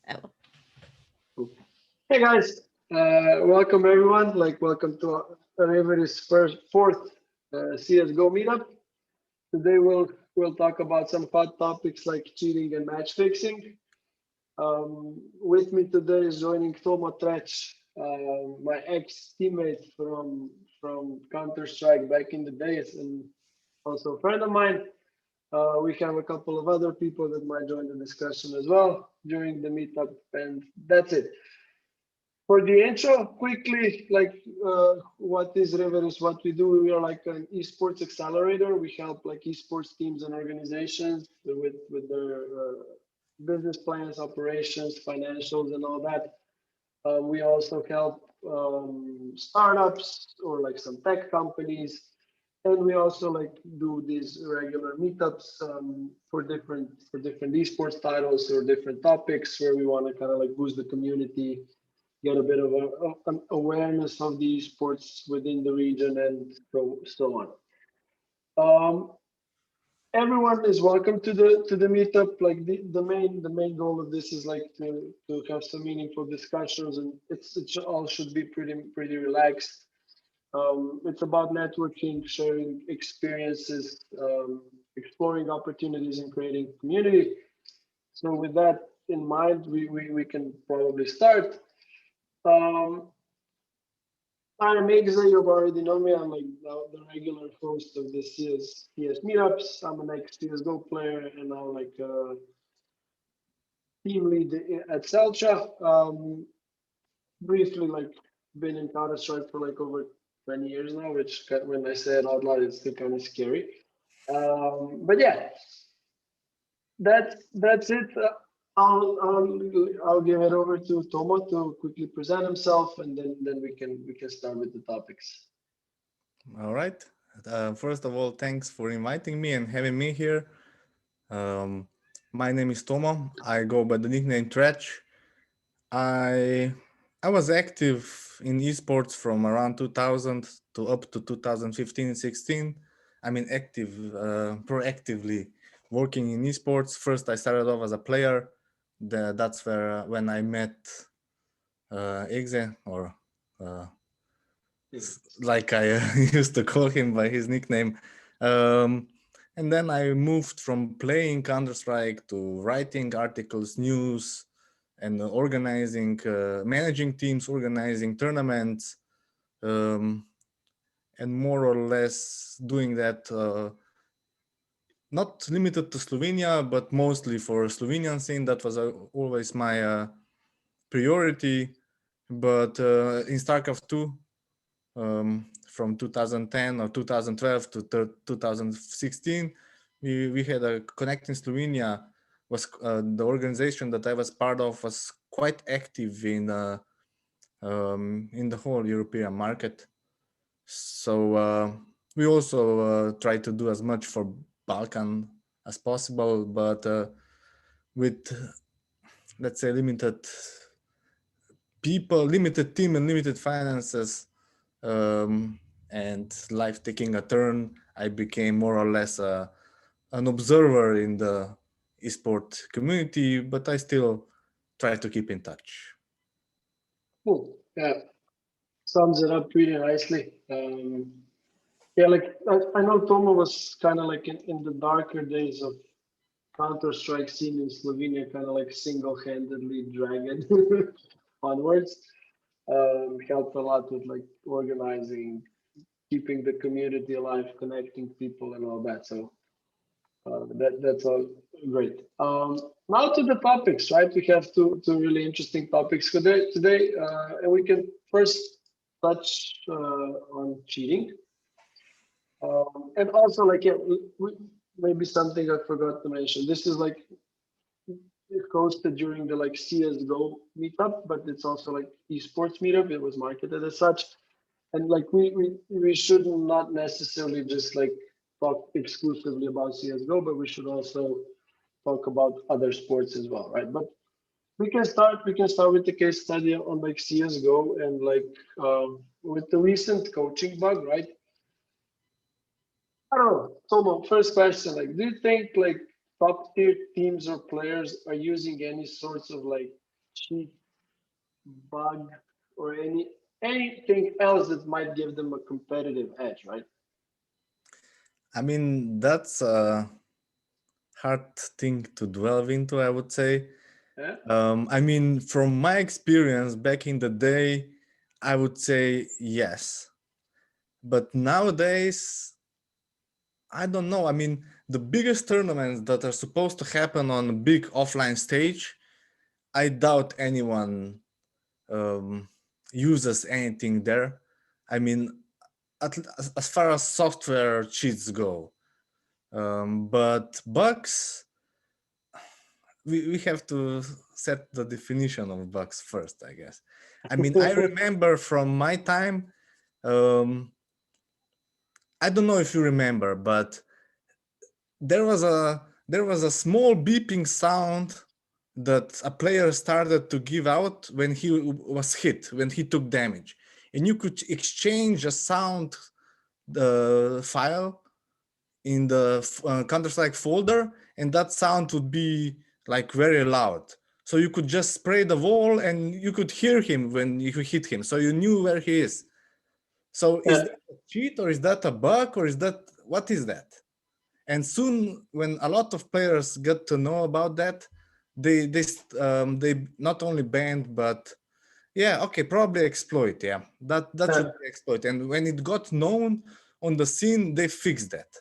Evo. Hey guys, welcome everyone. Welcome to River's fourth CS:GO meetup. Today we'll talk about some hot topics like cheating and match fixing. With me today is joining Tomo Trec, my ex-teammate from Counter-Strike back in the days, and also a friend of mine. We have a couple of other people that might join the discussion as well during the meetup, and that's it. For the intro, quickly, what is Riverus, what we do, we are like an esports accelerator. We help like esports teams and organizations with their business plans, operations, financials, and all that. We also help startups or like some tech companies. And we also like do these regular meetups for different esports titles or different topics where we want to kind of like boost the community, get a bit of an awareness of the esports within the region, and so on. Everyone is welcome to the meetup. Like the main goal of this is like to have some meaningful discussions, and it all should be pretty relaxed. It's about networking, sharing experiences, exploring opportunities, and creating community. So with that in mind, we can probably start. I'm Megza, you've already known me. I'm like the regular host of the CS meetups. I'm an ex-CSGO player and now like team lead at Celcha. Briefly like been in Counter-Strike for like over 20 years now, which when I say it out loud, it's still kind of scary. But yeah, that's it. I'll give it over to Tomo to quickly present himself, and then we can start with the topics. All right. First of all, thanks for inviting me and having me here. My name is Tomo. I go by the nickname Trec. I was active in esports from around 2000 to up to 2015-16. I mean, active, proactively working in esports. First, I started off as a player. That's when I met Exe, or like I used to call him by his nickname. And then I moved from playing Counter-Strike to writing articles, news, and organizing, managing teams, organizing tournaments, and more or less doing that not limited to Slovenia, but mostly for Slovenian scene. That was always my priority. But in StarCraft 2, from 2010 or 2012 to 2016, we had a Connecting Slovenia. Was the organization that I was part of was quite active in the whole European market. So we also try to do as much for Balkan as possible, but with, let's say, limited people, limited team, and limited finances, and life taking a turn, I became more or less an observer in the esport community, but I still try to keep in touch. Cool. Yeah, sums it up pretty nicely. Yeah, like I know Tomo was kind of like in the darker days of Counter-Strike scene in Slovenia, kind of like single-handedly dragging onwards. Helped a lot with like organizing, keeping the community alive, connecting people, and all that. So that's all great. Now to the topics, right? We have two really interesting topics today, and we can first touch on cheating. And also, like, yeah, maybe something I forgot to mention. This is like hosted during the like CS:GO meetup, but it's also like esports meetup. It was marketed as such, and like we should not necessarily just like talk exclusively about CS:GO, but we should also talk about other sports as well, right? But we can start with the case study on like CS:GO and like with the recent coaching bug, right? I don't know. Tomo, first question, like, do you think like top tier teams or players are using any sorts of like cheat, bug, or anything else that might give them a competitive edge, right? I mean, that's a hard thing to delve into, I would say. Yeah. I mean, from my experience back in the day, I would say yes. But nowadays, I don't know. I mean, the biggest tournaments that are supposed to happen on a big offline stage, I doubt anyone um, uses anything there. I mean, as far as software cheats go. But bugs, we have to set the definition of bugs first, I guess. I mean, I remember from my time, um, I don't know if you remember, but there was a small beeping sound that a player started to give out when he was hit, when he took damage, and you could exchange a sound file in the Counter-Strike folder, and that sound would be like very loud. So you could just spray the wall and you could hear him when you hit him. So you knew where he is. So is Yeah. that a cheat, or is that a bug, or is that, what is that? And soon, when a lot of players got to know about that, they not only banned, but yeah, okay, probably exploit. Yeah, that should be exploit. And when it got known on the scene, they fixed that.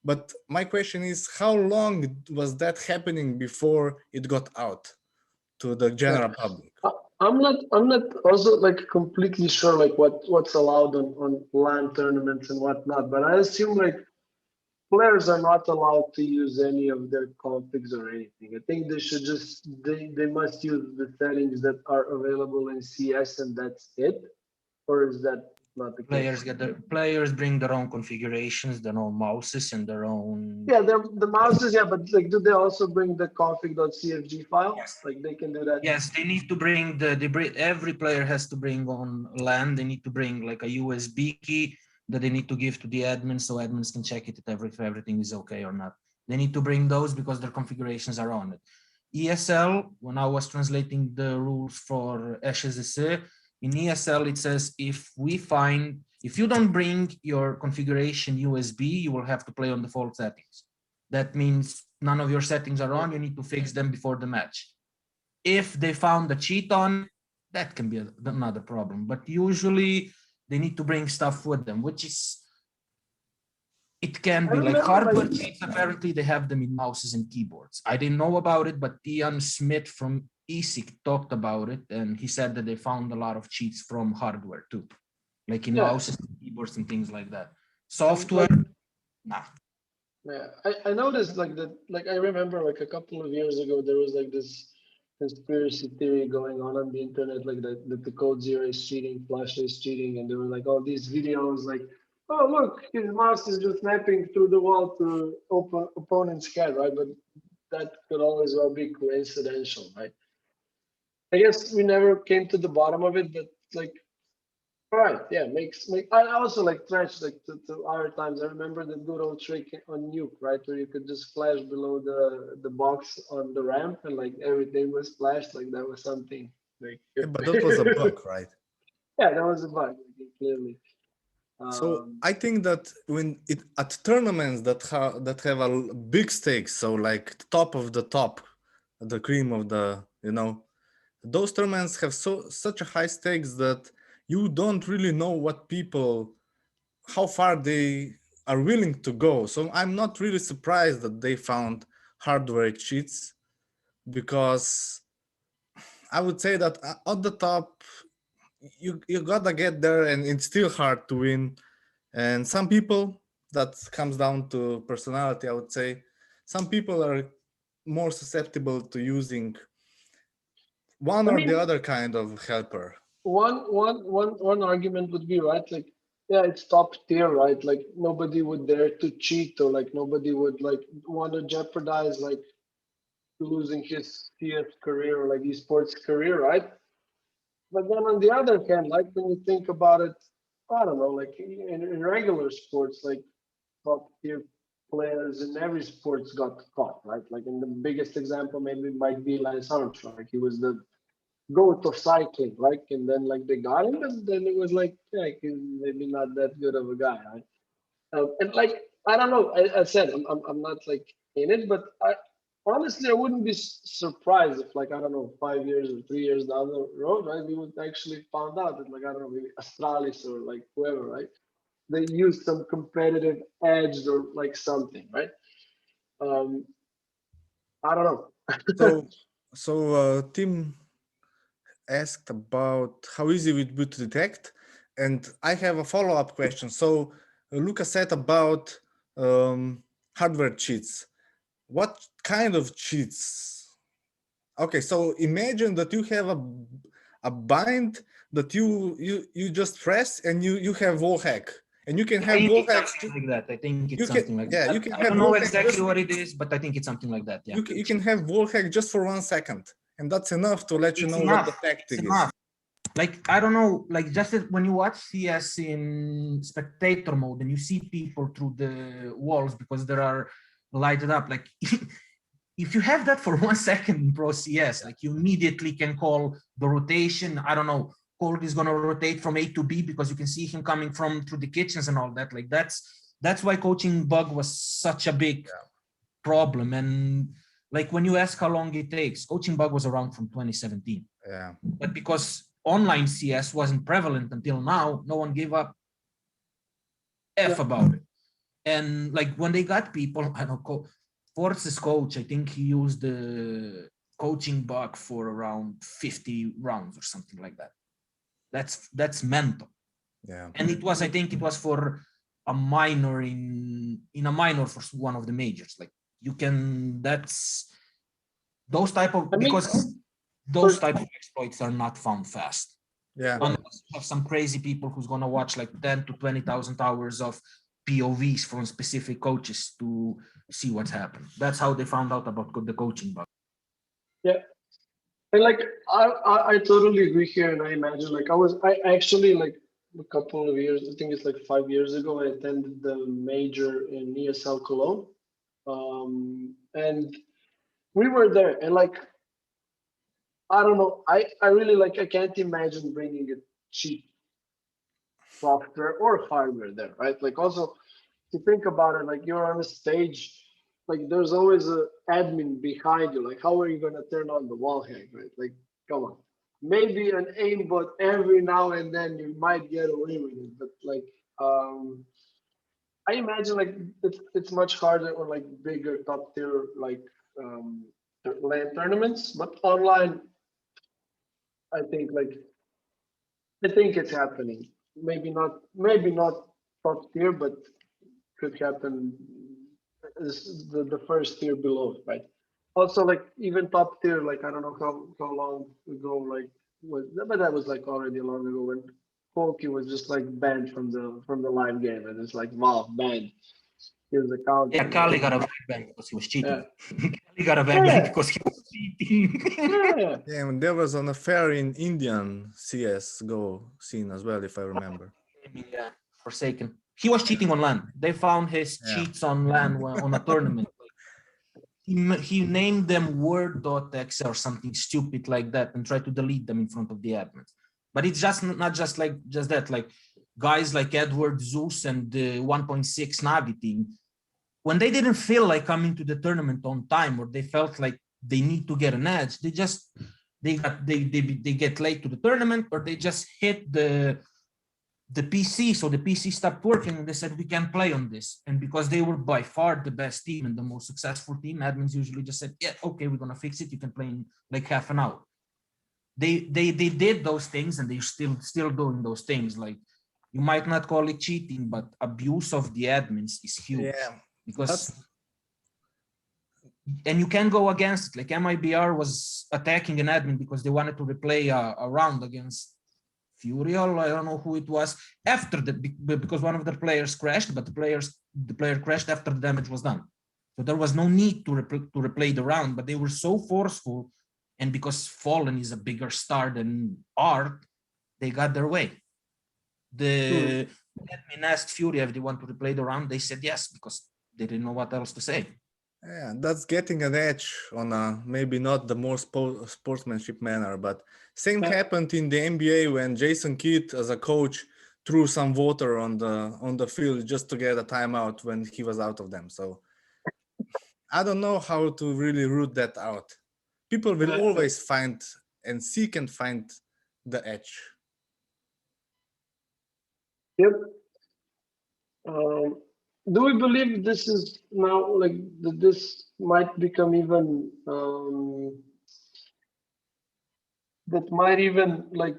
But my question is, how long was that happening before it got out to the general public? I'm not also like completely sure like what's allowed on LAN tournaments and whatnot, but I assume like players are not allowed to use any of their configs or anything. I think they should just they must use the settings that are available in CS and that's it. Or is that not the case? Players bring their own configurations, their own mouses, and their own. Yeah, the mouses, yeah, but like, do they also bring the config.cfg file? Yes. Like they can do that. Yes, they need to bring every player has to bring on LAN. They need to bring like a USB key that they need to give to the admin so admins can check it if everything is okay or not. They need to bring those because their configurations are on it. ESL, when I was translating the rules for HSSE, in ESL it says if you don't bring your configuration USB, you will have to play on default settings. That means none of your settings are on, you need to fix them before the match. If they found a cheat on it, that can be another problem. But usually they need to bring stuff with them, which is, it can be like hardware cheats. Apparently they have them in mouses and keyboards. I didn't know about it, but Ian Smith from ESIC talked about it, and he said that they found a lot of cheats from hardware too, like in mouses and keyboards and things like that. Software, nah. Yeah, I noticed like that. Like I remember like a couple of years ago, there was like this conspiracy theory going on the internet, like that the code zero is cheating, Flash is cheating, and there were like all these videos like, oh look, his mouse is just snapping through the wall to open opponent's head, right? But that could always well be coincidental, right? I guess we never came to the bottom of it, but like, all right, yeah, I also like trash like to our times. I remember the good old trick on Nuke, right, where you could just flash below the box on the ramp and like everything was flashed. Like that was something like. Yeah, but that was a bug, right? Yeah, that was a bug, clearly. So I think that when it at tournaments that have a big stakes, so like top of the top, the cream of the, those tournaments have such a high stakes that you don't really know how far they are willing to go. So I'm not really surprised that they found hardware cheats, because I would say that at the top, you gotta get there, and it's still hard to win. And some people, that comes down to personality, I would say. Some people are more susceptible to using one or the other kind of helper. One argument would be, right, like, yeah, it's top tier, right? Like nobody would dare to cheat, or like nobody would like want to jeopardize like losing his CS career or like esports career, right? But then on the other hand, like when you think about it, I don't know, like in regular sports, like top tier players in every sports got caught, right? Like in the biggest example maybe might be Lance Armstrong. Like he was the goat of cycling, like, and then like they got him, and then it was like he's maybe not that good of a guy, right? And like I don't know, I said I'm not like in it, but I honestly I wouldn't be surprised if like I don't know 5 years or 3 years down the road, right? We would actually found out that like I don't know maybe Astralis or like whoever, right? They use some competitive edge or like something, right? Um, I don't know. So Tim asked about how easy it would be to detect, and I have a follow-up question. So Lucas said about hardware cheats. What kind of cheats? Okay, so imagine that you have a bind that you just press and you have wall hack, and you can I have think wall it's hacks. something like that. I think it's You can, something like yeah, that. you can I have don't know wall hack exactly just, what it is, but I think it's something like that. Yeah. you can have wall hack just for 1 second, and that's enough to let you It's know what the enough. It's tactic is. enough. Like, I don't know, like just when you watch CS in spectator mode and you see people through the walls because there are lighted up, like if you have that for 1 second in Pro CS, like you immediately can call the rotation. I don't know, Cold is gonna rotate from A to B because you can see him coming from through the kitchens and all that. Like that's why coaching bug was such a big problem. And like when you ask how long it takes, coaching bug was around from 2017. Yeah. But because online CS wasn't prevalent until now, no one gave up F about it. And like when they got people, I don't know, Force's coach, I think he used the coaching bug for around 50 rounds or something like that. That's mental. Yeah. And it was, I think it was for a minor in a minor for one of the majors. Like you can, that's those type of, I mean, because those type of exploits are not found fast. Yeah. Unless you have some crazy people who's gonna watch like 10 to 20,000 hours of POVs from specific coaches to see what's happened. That's how they found out about the coaching bug. yeah, and like I totally agree here, and I imagine like I actually like a couple of years, I think it's like 5 years ago, I attended the major in ESL Cologne, and we were there, and like I don't know, I really like I can't imagine bringing a cheap software or hardware there, right? Like also to think about it, like you're on a stage, like there's always a admin behind you. Like how are you gonna turn on the wall hack, right? Like come on, maybe an aimbot every now and then you might get away with it, but like I imagine like it's much harder on like bigger top tier like LAN tournaments, but online I think like I think it's happening. Maybe not top tier, but could happen is the first tier below, right? Also, like even top tier, like I don't know how long ago, like was but that was like already long ago when Pokey was just like banned from the live game, and it's like Valve banned his account. Yeah, And, Kali got a ban because he was cheating. yeah, Kali got a ban yeah, because he was cheating. yeah, Yeah, and there was an affair in Indian CS:GO scene as well, if I remember. Yeah, Forsaken. He was cheating on LAN. They found his Yeah. cheats on LAN on a tournament. He named them word.exe or something stupid like that and tried to delete them in front of the admins. But it's just not just like just that, like guys like Edward Zeus and the 1.6 Navi team, when they didn't feel like coming to the tournament on time or they felt like they need to get an edge, they get late to the tournament or they just hit the PC, so the PC stopped working and they said, we can't play on this. And because they were by far the best team and the most successful team, admins usually just said, yeah, okay, we're going to fix it. You can play in like half an hour. They did those things and they're still doing those things. Like you might not call it cheating, but abuse of the admins is huge. Yeah. Because and you can go against it. Like MIBR was attacking an admin because they wanted to replay a round against Furial, I don't know who it was, after because one of the players crashed, but the player crashed after the damage was done. So there was no need to replay the round, but they were so forceful, and because Fallen is a bigger star than Art, they got their way. The admin asked Fury if they want to replay the round. They said yes because they didn't know what else to say. Yeah, that's getting an edge on a maybe not the more sportsmanship manner, but same Yeah, happened in the NBA when Jason Kidd, as a coach, threw some water on the field just to get a timeout when he was out of them. So I don't know how to really root that out. People will yeah, always find and seek and find the edge. yep. Um, do we believe this is now like that this might become even that might even like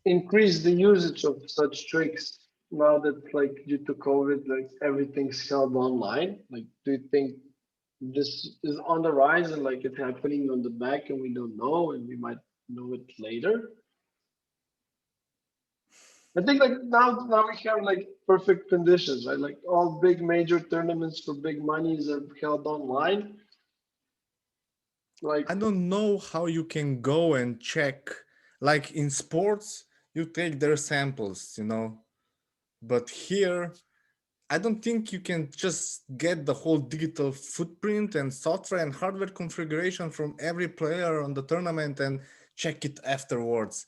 increase the usage of such tricks now that like due to COVID, like everything's held online? Like, do you think this is on the rise and like it's happening on the back and we don't know and we might know it later? I think like now we have like perfect conditions, right? Like all big major tournaments for big monies are held online. Like I don't know how you can go and check. Like in sports, you take their samples, but here I don't think you can just get the whole digital footprint and software and hardware configuration from every player on the tournament and check it afterwards.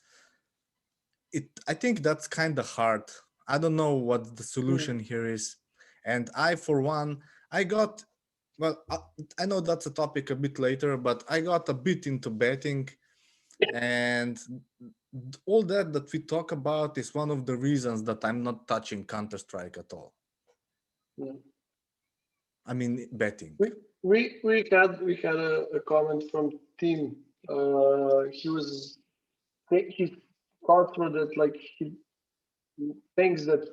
I think that's kind of hard. I don't know what the hmm, solution here is. And I, for one, I got, well, I know that's a topic a bit later, but I got a bit into betting, and all that we talk about is one of the reasons that I'm not touching Counter-Strike at all. yeah. I mean, betting. We had a comment from Tim. He thought through that like he thinks that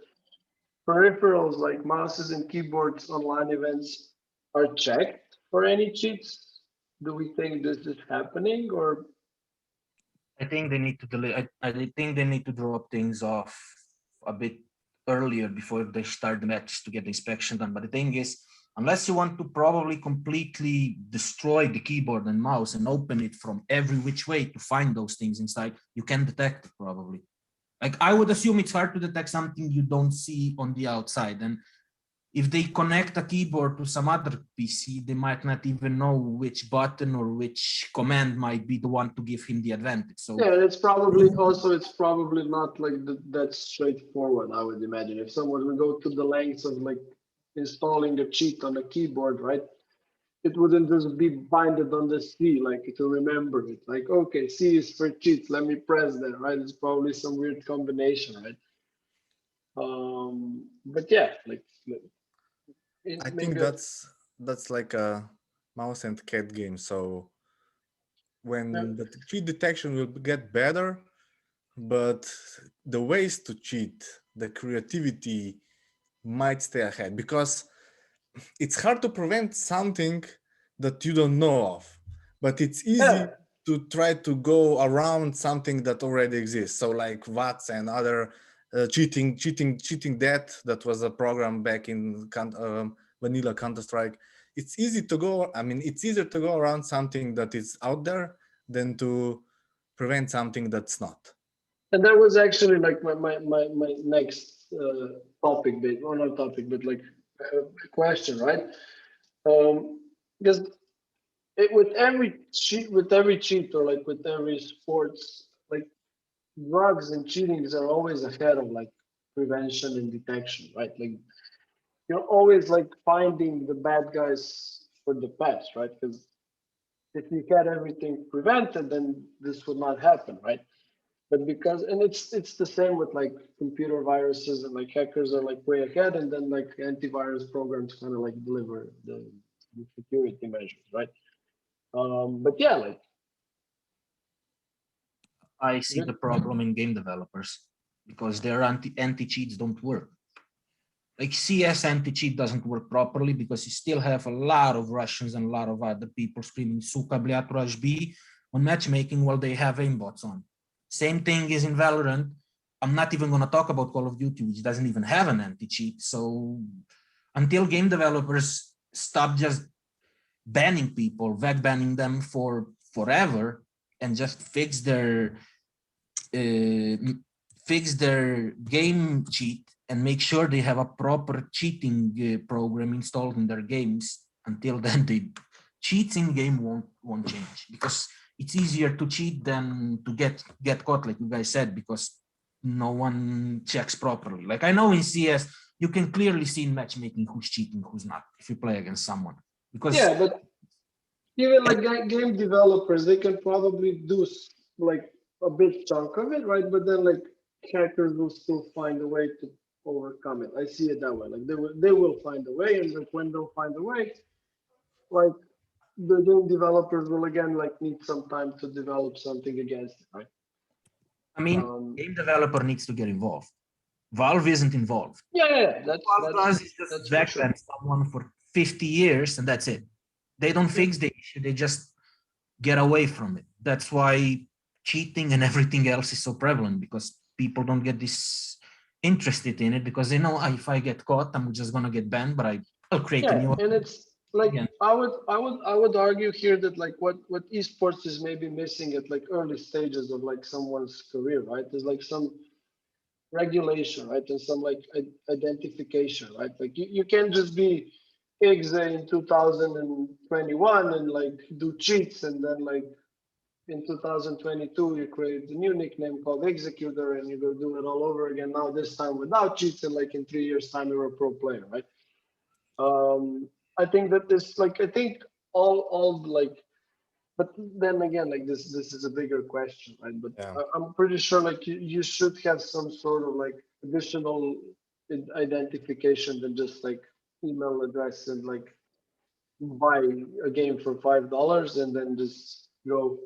peripherals like mouses and keyboards online events are checked for any cheats. Do we think this is happening or I think they need to delay. I think they need to drop things off a bit earlier before they start the matches to get the inspection done. But the thing is, unless you want to probably completely destroy the keyboard and mouse and open it from every which way to find those things inside, you can detect it probably. Like I would assume it's hard to detect something you don't see on the outside. And if they connect a keyboard to some other PC, they might not even know which button or which command might be the one to give him the advantage. So yeah, it's probably not like that straightforward, I would imagine. If someone would go to the lengths of like installing a cheat on a keyboard, right? It wouldn't just be binded on the C, like to remember it. Like, okay, C is for cheats. Let me press that, right? It's probably some weird combination, right? But yeah, like I think maybe that's like a mouse and cat game. So yeah, when the cheat detection will get better, but the ways to cheat, the creativity might stay ahead, because it's hard to prevent something that you don't know of, but it's yeah, easy to try to go around something that already exists. So like VATS and other cheating that was a program back in vanilla Counter-Strike. It's easy to go. I mean, it's easier to go around something that is out there than to prevent something that's not. and that was actually like my next topic, bit or not topic, but like question, right? Because with every cheat or like with every sports, like drugs and cheatings are always ahead of like prevention and detection, right? Like you're always like finding the bad guys for the past, right? Because if you had everything prevented, then this would not happen, right? But because and it's the same with like computer viruses and like hackers are like way ahead, and then like antivirus programs kind of like deliver the security measures, right? But yeah, like I see the good. problem in game developers because their anti cheats don't work. Like CS anti cheat doesn't work properly because you still have a lot of Russians and a lot of other people screaming "Suka blyat rush B" on matchmaking while they have aimbots on. Same thing is in Valorant. I'm not even going to talk about Call of Duty, which doesn't even have an anti cheat. So until game developers stop just banning people, veg banning them for forever, and just uh, fix their game cheat and make sure they have a proper cheating program installed in their games, Until then, the cheats in game won't change, because it's easier to cheat than to get caught, like you guys said, because no one checks properly. Like I know in CS, you can clearly see in matchmaking who's cheating, who's not, if you play against someone. Because Yeah, but even like game developers, they can probably do like a big chunk of it, right? But then like hackers will still find a way to overcome it. I see it that way. Like they will find a way, and like when they'll find a way, like the game developers will again like need some time to develop something against it, right? I mean, Um, game developer needs to get involved. Valve isn't involved. yeah, Valve does is just that's for sure. backbend someone for 50 years and that's it. They don't fix the issue, they just get away from it. That's why cheating and everything else is so prevalent, because people don't get this interested in it, because they know, if I get caught, I'm just gonna get banned, but I'll create a Yeah, new and it's like again. I would argue here that like what esports is maybe missing at like early stages of like someone's career, right? There's like some regulation, right, and some like identification, right? Like you can't just be Igze in 2021 and like do cheats, and then like in 2022 you create a new nickname called Executor, and you go do it all over again. Now this time without cheats, and like in 3 years time you're a pro player, right? I think that this like I think all like, but then again like this is a bigger question, right? But Yeah. I'm pretty sure like you should have some sort of like additional identification than just like email address and like buy a game for $5 and then just go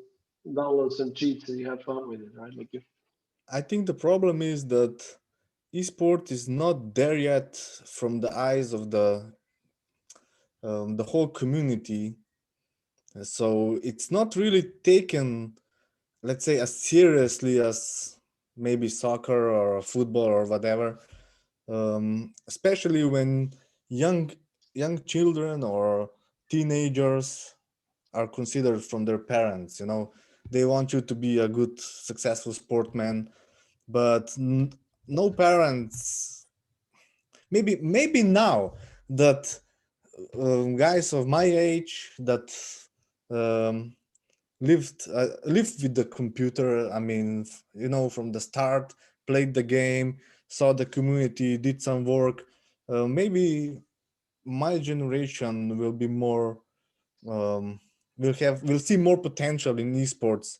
download some cheats and you have fun with it, right? Like if I think the problem is that esport is not there yet from the eyes of the whole community. So it's not really taken, let's say, as seriously as maybe soccer or football or whatever. Especially when young children or teenagers are considered from their parents. You know, they want you to be a good, successful sportsman, but no parents. Maybe now that guys of my age that um, lived with the computer. I mean, you know, from the start, played the game, saw the community, did some work. Maybe my generation will be more. Um, will see more potential in esports,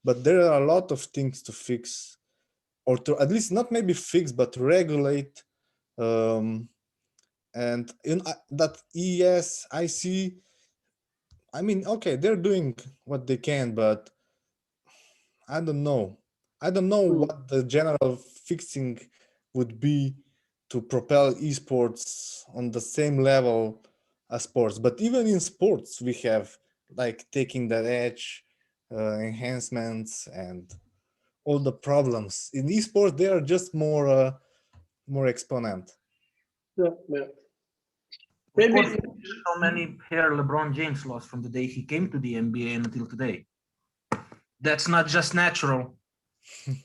but there are a lot of things to fix, or to at least not maybe fix, but regulate. Um, and in that yes, I see. I mean, okay, they're doing what they can, but I don't know. I don't know hmm, what the general fixing would be to propel esports on the same level as sports. But even in sports, we have like taking that edge, enhancements, and all the problems. In esports, they are just more exponent. yeah. Of course, Maybe how many hair LeBron James lost from the day he came to the NBA until today. That's not just natural.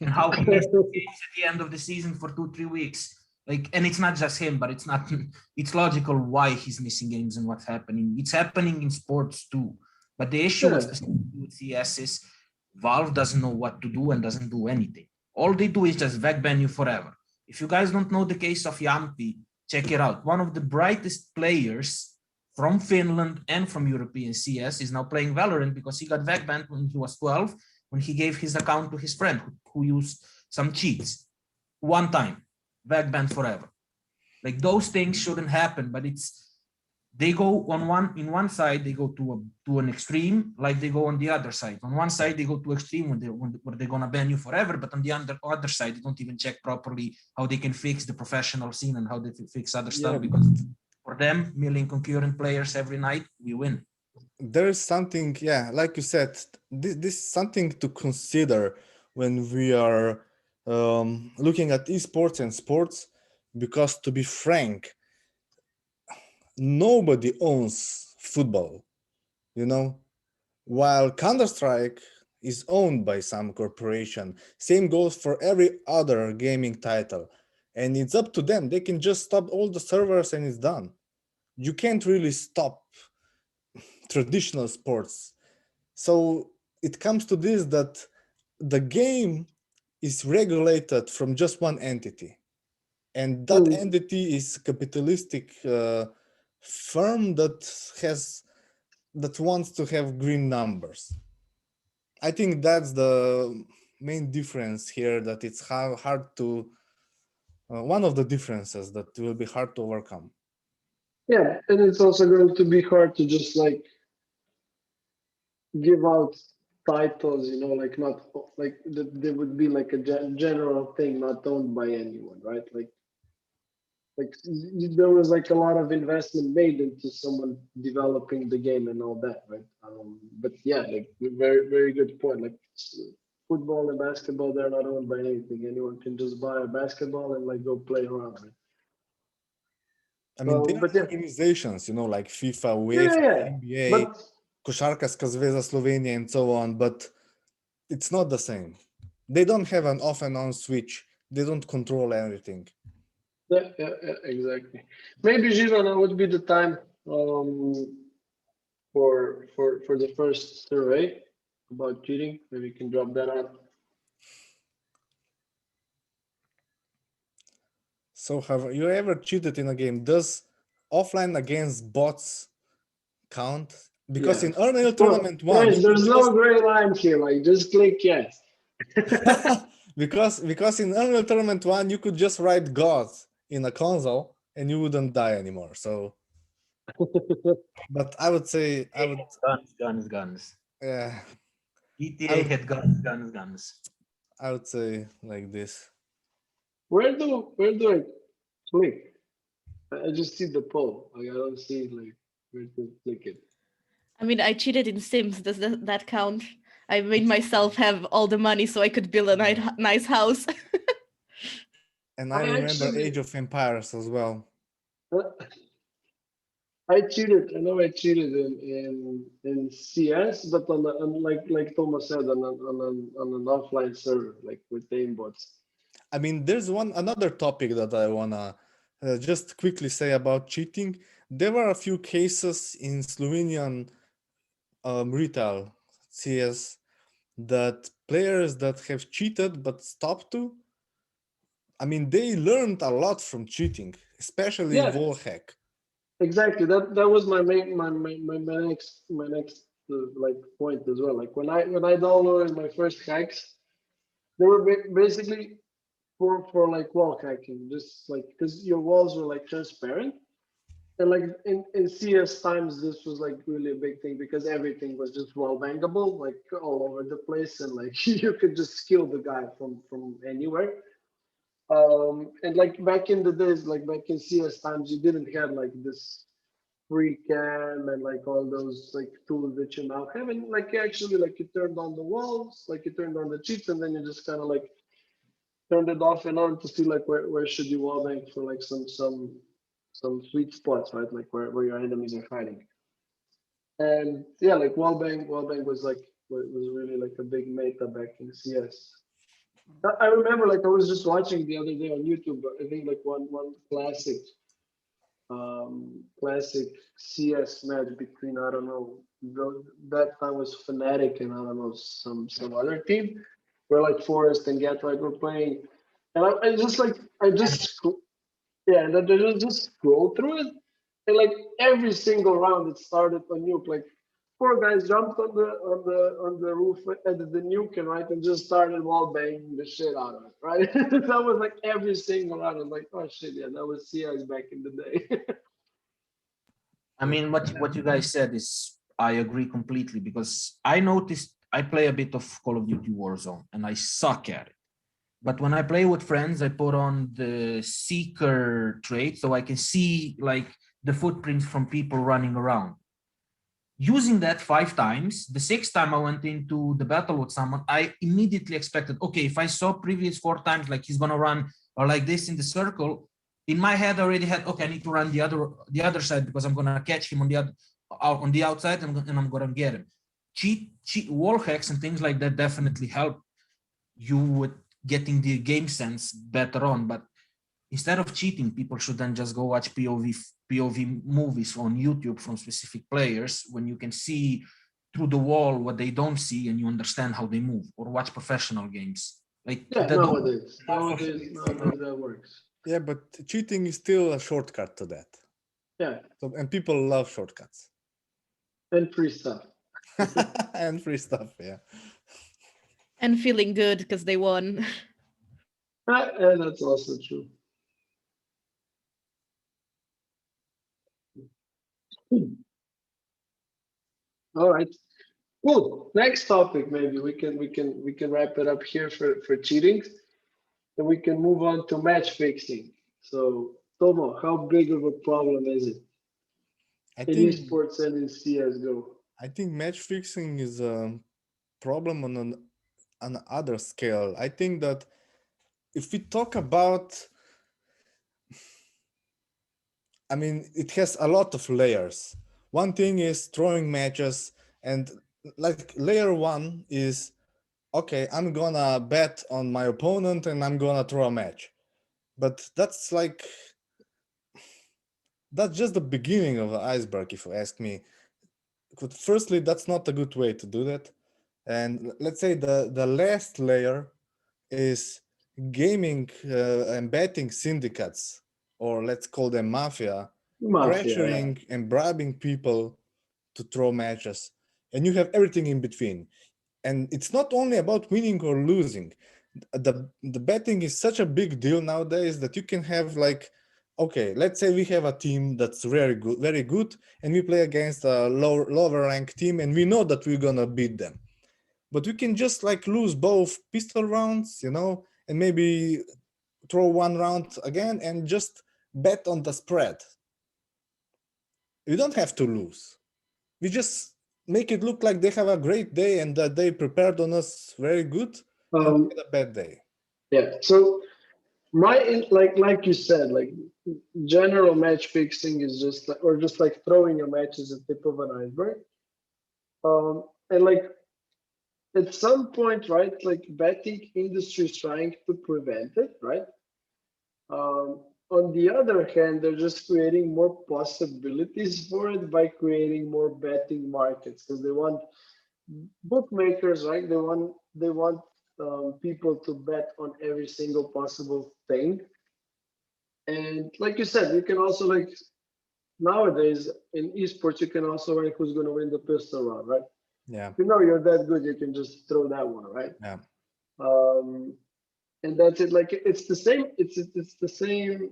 And how he missed games at the end of the season for 2-3 weeks. Like, and it's not just him, but it's not. It's logical why he's missing games and what's happening. It's happening in sports too. But the issue yeah, with CS is Valve doesn't know what to do and doesn't do anything. All they do is just ban you forever. If you guys don't know the case of Yampi, check it out. One of the brightest players from Finland and from European CS is now playing Valorant because he got banned when he was 12, when he gave his account to his friend who used some cheats. One time, banned forever. Like those things shouldn't happen, but they go on one side, they go to an extreme, like they go on the other side. On one side, they go to extreme where they're gonna ban you forever, but on the other side, they don't even check properly how they can fix the professional scene and how they fix other Yeah, stuff, because for them, million concurrent players every night, we win. there is something, yeah, like you said, this is something to consider when we are looking at esports and sports, because to be frank, nobody owns football, you know, while Counter-Strike is owned by some corporation. Same goes for every other gaming title, and it's up to them. They can just stop all the servers and it's done. You can't really stop traditional sports. So it comes to this, that the game is regulated from just one entity, and that entity is capitalistic firm that wants to have green numbers. I think that's the main difference here, that it's hard to one of the differences that will be hard to overcome. Yeah, and it's also going to be hard to just like give out titles, you know, like not like there would be like a general thing not owned by anyone, right? Like there was like a lot of investment made into someone developing the game and all that, right? But yeah, like very good point. Like football and basketball, they're not owned by anything. Anyone can just buy a basketball and like go play around. Right? I mean, there But are yeah, organizations, you know, like FIFA, UEFA, yeah. NBA, But Košarkaška zveza Slovenia, and so on, but it's not the same. They don't have an off and on switch. They don't control everything. yeah, exactly. Maybe Girona would be the time for the first survey about cheating. Maybe we can drop that on. So have you ever cheated in a game? Does offline against bots count? Because Yeah. in Unreal Well, Tournament 1, guys, you could there's no just gray lines here. Like, just click yes. because in Unreal Tournament 1 you could just write gods in a console and you wouldn't die anymore. So but I would say Guns. yeah, GTA had guns. I would say like this. Where do I click? I just see the poll. Like, I don't see like where to click it. I mean, I cheated in Sims. Does that count? I made myself have all the money so I could build a nice house. And I remember Age of Empires as well. I cheated. I know I cheated in CS, but like Thomas said, on an offline server, like with aimbots. I mean, there's another topic that I wanna just quickly say about cheating. There were a few cases in Slovenian retail CS that players that have cheated but stopped to. I mean, they learned a lot from cheating, especially wallhack. Exactly. That was my next like point as well. Like when I downloaded my first hacks, they were basically for like wall hacking, just like because your walls were like transparent. And like in CS times, this was like really a big thing because everything was just wall bangable, like all over the place, and like you could just kill the guy from anywhere. And like back in the days, like back in CS times, you didn't have like this free cam and like all those like tools that you now have. And like actually, like you turned on the walls, like you turned on the cheats, and then you just kind of like turned it off and on to see like where should you wall bank for like some sweet spots, right? Like where your enemies are hiding. And yeah, like wallbang was like was really like a big meta back in CS. I remember like I was just watching the other day on YouTube. I think like one classic CS match between I don't know that time was Fnatic and I don't know some other team where like Forest and Gatright were playing, and I just yeah, and then they just scroll through it, and like every single round it started on nuke. Like four guys jumped on the roof at the nuke and right and just started wall banging the shit out of it. Right, that was like every single round. I was like, oh shit, yeah, that was CS back in the day. I mean, what you guys said is, I agree completely, because I noticed I play a bit of Call of Duty Warzone and I suck at it. But when I play with friends, I put on the seeker trait so I can see like the footprints from people running around. Using that 5 times, the 6th time I went into the battle with someone, I immediately expected, okay, if I saw previous 4 times, like he's gonna run or like this in the circle, in my head I already had, okay, I need to run the other side because I'm gonna catch him on the outside and I'm gonna get him. Cheat wall hacks and things like that definitely help you with getting the game sense better on, but instead of cheating, people should then just go watch POV POV movies on YouTube from specific players when you can see through the wall what they don't see and you understand how they move, or watch professional games. Like Yeah, the nowadays that works. Yeah, but cheating is still a shortcut to that. Yeah, So, and people love shortcuts. and free stuff. And free stuff, yeah. And feeling good because they won. And that's also true. All right. Cool. Next topic, maybe we can wrap it up here for cheating, and we can move on to match fixing. So, Tomo, how big of a problem is it I in think esports and in CS:GO? I think match fixing is a problem on an other scale. I think that if we talk about, I mean, it has a lot of layers. One thing is throwing matches, and like layer one is, okay, I'm gonna bet on my opponent and I'm gonna throw a match. But that's just the beginning of the iceberg, if you ask me. Firstly, that's not a good way to do that. And let's say the last layer is gaming and betting syndicates, or let's call them mafia, Mafia. pressuring and bribing people to throw matches. And you have everything in between. And it's not only about winning or losing. The betting is such a big deal nowadays that you can have like, okay, let's say we have a team that's very good, and we play against a lower ranked team, and we know that we're gonna beat them. But we can just like lose both pistol rounds, and maybe throw one round again and just bet on the spread. We don't have to lose. We just make it look like they have a great day and that they prepared on us very good, and we had a bad day. Yeah. So like you said, like general match fixing is just like, or just like throwing a match is the tip of an iceberg. And like at some point, right, like betting industry is trying to prevent it, right? On the other hand, they're just creating more possibilities for it by creating more betting markets, because they want bookmakers, right? They want people to bet on every single possible thing. And like you said, you can also like nowadays in esports, you can also rank who's going to win the pistol round, right? Yeah. If you know you're that good, you can just throw that one, right? Yeah. And that's it. Like it's the same. It's the same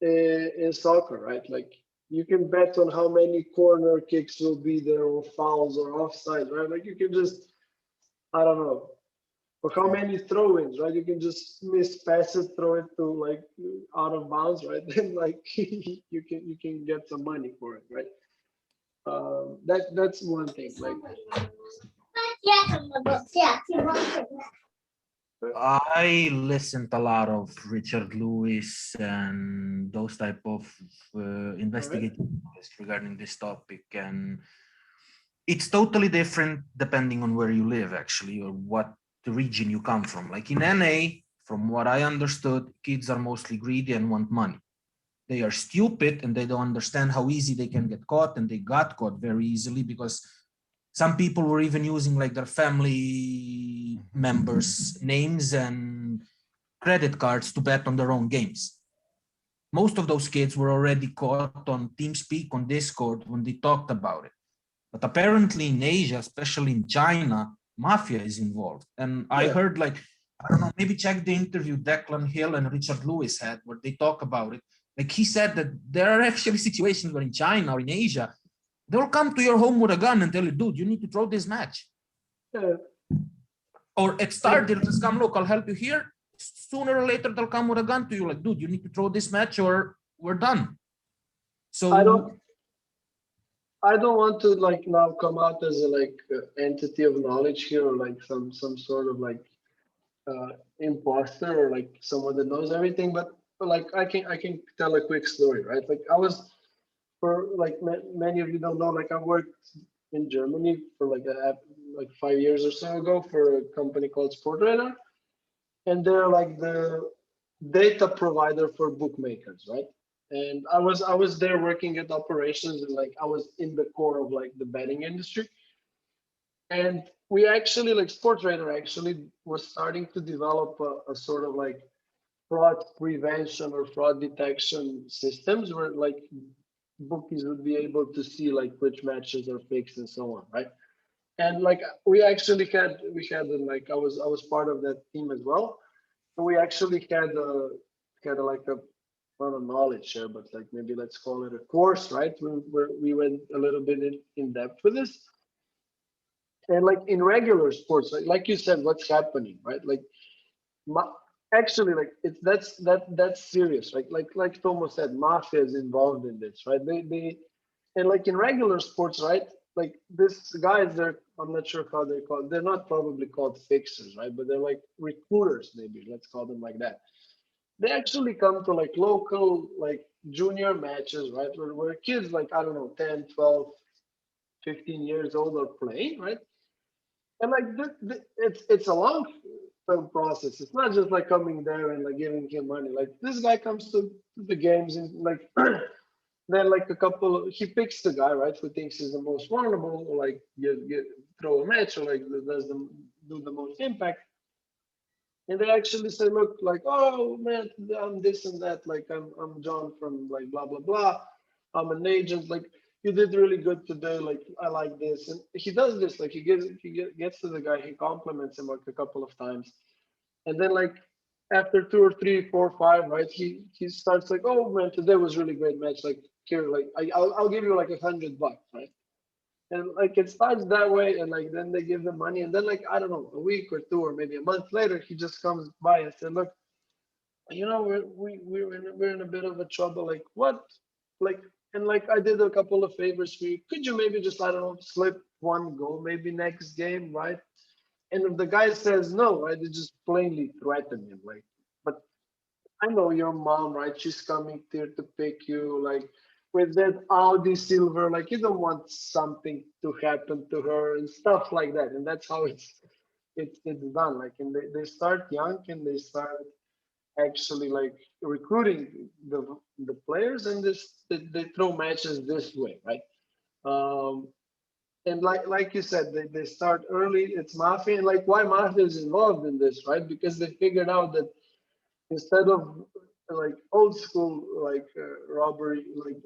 in soccer, right? Like you can bet on how many corner kicks will be there, or fouls, or offside, right? Like you can just, I don't know, or how many throw-ins, right? You can just miss passes, throw it to like out of bounds, right? Then like you can get some money for it, right? That's one thing. Like I listened a lot of Richard Lewis and those type of investigative journalists regarding this topic, and it's totally different depending on where you live, actually, or what the region you come from. Like in NA, from what I understood, kids are mostly greedy and want money. They are stupid and they don't understand how easy they can get caught, and they got caught very easily because some people were even using like their family members' names and credit cards to bet on their own games. Most of those kids were already caught on TeamSpeak, on Discord, when they talked about it. But apparently in Asia, especially in China, mafia is involved. And I heard like, I don't know, maybe check the interview Declan Hill and Richard Lewis had where they talk about it. Like he said that there are actually situations where in China or in Asia, they'll come to your home with a gun and tell you, dude, you need to throw this match. Or at start, they'll just come, look, I'll help you here. Sooner or later, they'll come with a gun to you, like, dude, you need to throw this match or we're done. So I don't want to like now come out as a like entity of knowledge here, or like some sort of like imposter, or like someone that knows everything. But like I can tell a quick story, right? Like I was, for like many of you don't know, like I worked in Germany for like 5 years or so ago for a company called Sportradar, and they're like the data provider for bookmakers, right? And I was there working at operations, and like I was in the core of like the betting industry. And we actually, like Sportradar actually was starting to develop a sort of like fraud prevention or fraud detection systems where like bookies would be able to see like which matches are fixed and so on, right? And like we had like I was part of that team as well. So we actually had a, like a not a knowledge share, but like maybe let's call it a course, right? Where we went a little bit in depth with this. And like in regular sports, like you said, what's happening, right? Like ma- actually, like it's that's serious, right? Like Tomo said, mafia is involved in this, right? They and like in regular sports, right? Like this guys, they're I'm not sure how they're called. They're not probably called fixers, right? But they're like recruiters, maybe let's call them like that. They actually come to like local like junior matches, right? Where kids like I don't know 10, 12, 15 years old are playing, right? And like it's a long term process. It's not just like coming there and like giving him money. Like this guy comes to the games and like then like a couple he picks the guy, right, who thinks he's the most vulnerable, or like you throw a match or like does the do the most impact. And they actually say, look, like, oh man, I'm this and that, like I'm John from like blah blah blah. I'm an agent, like you did really good today, like I like this. And he does this, like gets to the guy, he compliments him like a couple of times. And then like after two or three, four, five, right, he starts like, oh man, today was really great match. Like here, like I'll give you like $100, right? And like it starts that way, and like then they give them money, and then like I don't know, a week or two or maybe a month later, he just comes by and said, "Look, you know, we're in a bit of a trouble. Like what? Like and like I did a couple of favors for you. Could you maybe just I don't know slip one goal maybe next game, right?" And if the guy says no, right, they just plainly threaten him, like, but I know your mom, right? She's coming here to pick you, like with that Audi silver, like you don't want something to happen to her and stuff like that. And that's how it's done. Like and they start young and they start actually like recruiting the players and they throw matches this way, right? Um and like you said, they start early, it's mafia, and like why mafia is involved in this, right? Because they figured out that instead of like old school like robbery like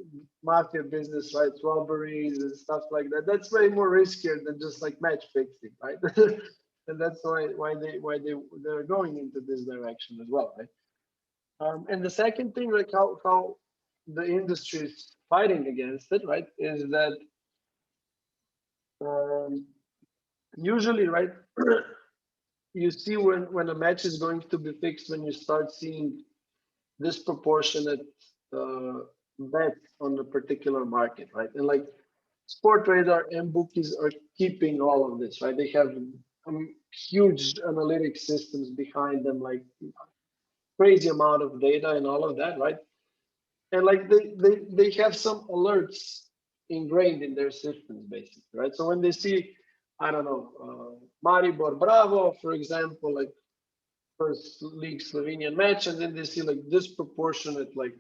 mafia business, right, robberies and stuff like that, that's way more riskier than just like match fixing, right? And that's they're going into this direction as well, right? And the second thing, like how the industry is fighting against it, right, is that um, usually, right, you see when a match is going to be fixed when you start seeing disproportionate uh, bet on a particular market, right? And like Sportradar and bookies are keeping all of this, right? They have huge analytic systems behind them, like crazy amount of data and all of that, right? And like they have some alerts ingrained in their systems, basically, right? So when they see, I don't know, Maribor Bravo, for example, like first league Slovenian match, and then they see like disproportionate like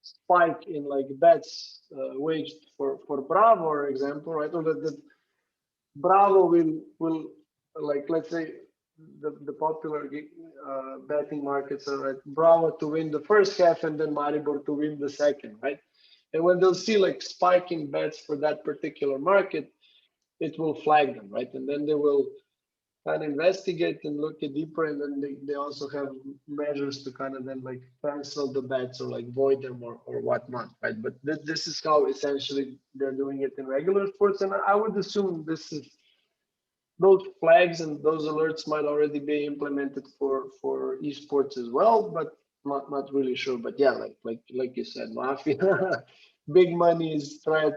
spike in like bets waged for Bravo, for example, right? Or that Bravo will like let's say the popular betting markets are right, Bravo to win the first half and then Maribor to win the second, right? And when they'll see like spiking bets for that particular market, it will flag them, right? And then they will kind of investigate and look at deeper, and then they also have measures to kind of then like cancel the bets or like void them or whatnot, right? But this is how essentially they're doing it in regular sports, and I would assume this is those flags and those alerts might already be implemented for esports as well, but not really sure. But yeah, like you said, mafia, big money is threat,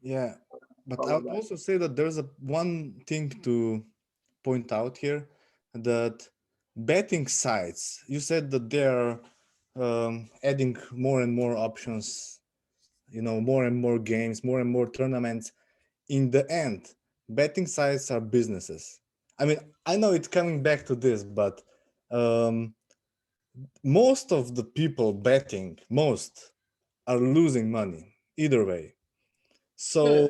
Yeah, but all I of would that. also say that there's a one thing to point out here, that betting sites, you said that they're adding more and more options, more and more games, more and more tournaments. In the end, betting sites are businesses. I mean, I know it's coming back to this, but um, most of the people betting, most are losing money either way. So Yeah.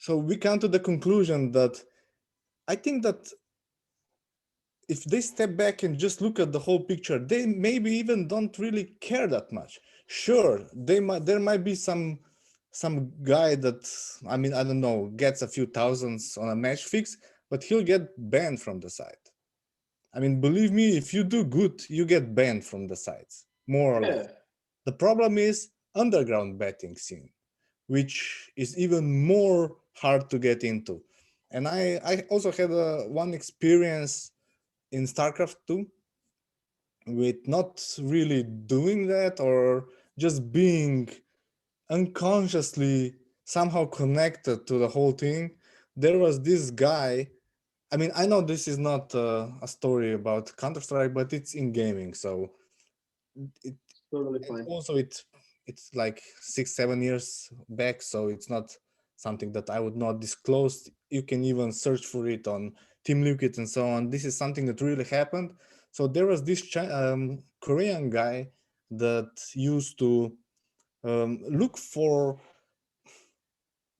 so we come to the conclusion that I think that if they step back and just look at the whole picture, they maybe even don't really care that much. Sure, there might be some guy that, I mean, I don't know, gets a few thousands on a match fix, but he'll get banned from the site. I mean, believe me, if you do good, you get banned from the sites, more or less. Yeah. The problem is underground betting scene, which is even more hard to get into. And I also had one experience in StarCraft 2 with not really doing that, or just being unconsciously somehow connected to the whole thing. There was this guy. I mean, I know this is not a story about Counter-Strike, but it's in gaming, so it Totally and fine. also it's like 6-7 years back, so it's not something that I would not disclose. You can even search for it on Team Liquid and so on. This is something that really happened. So there was this Korean guy that used to look for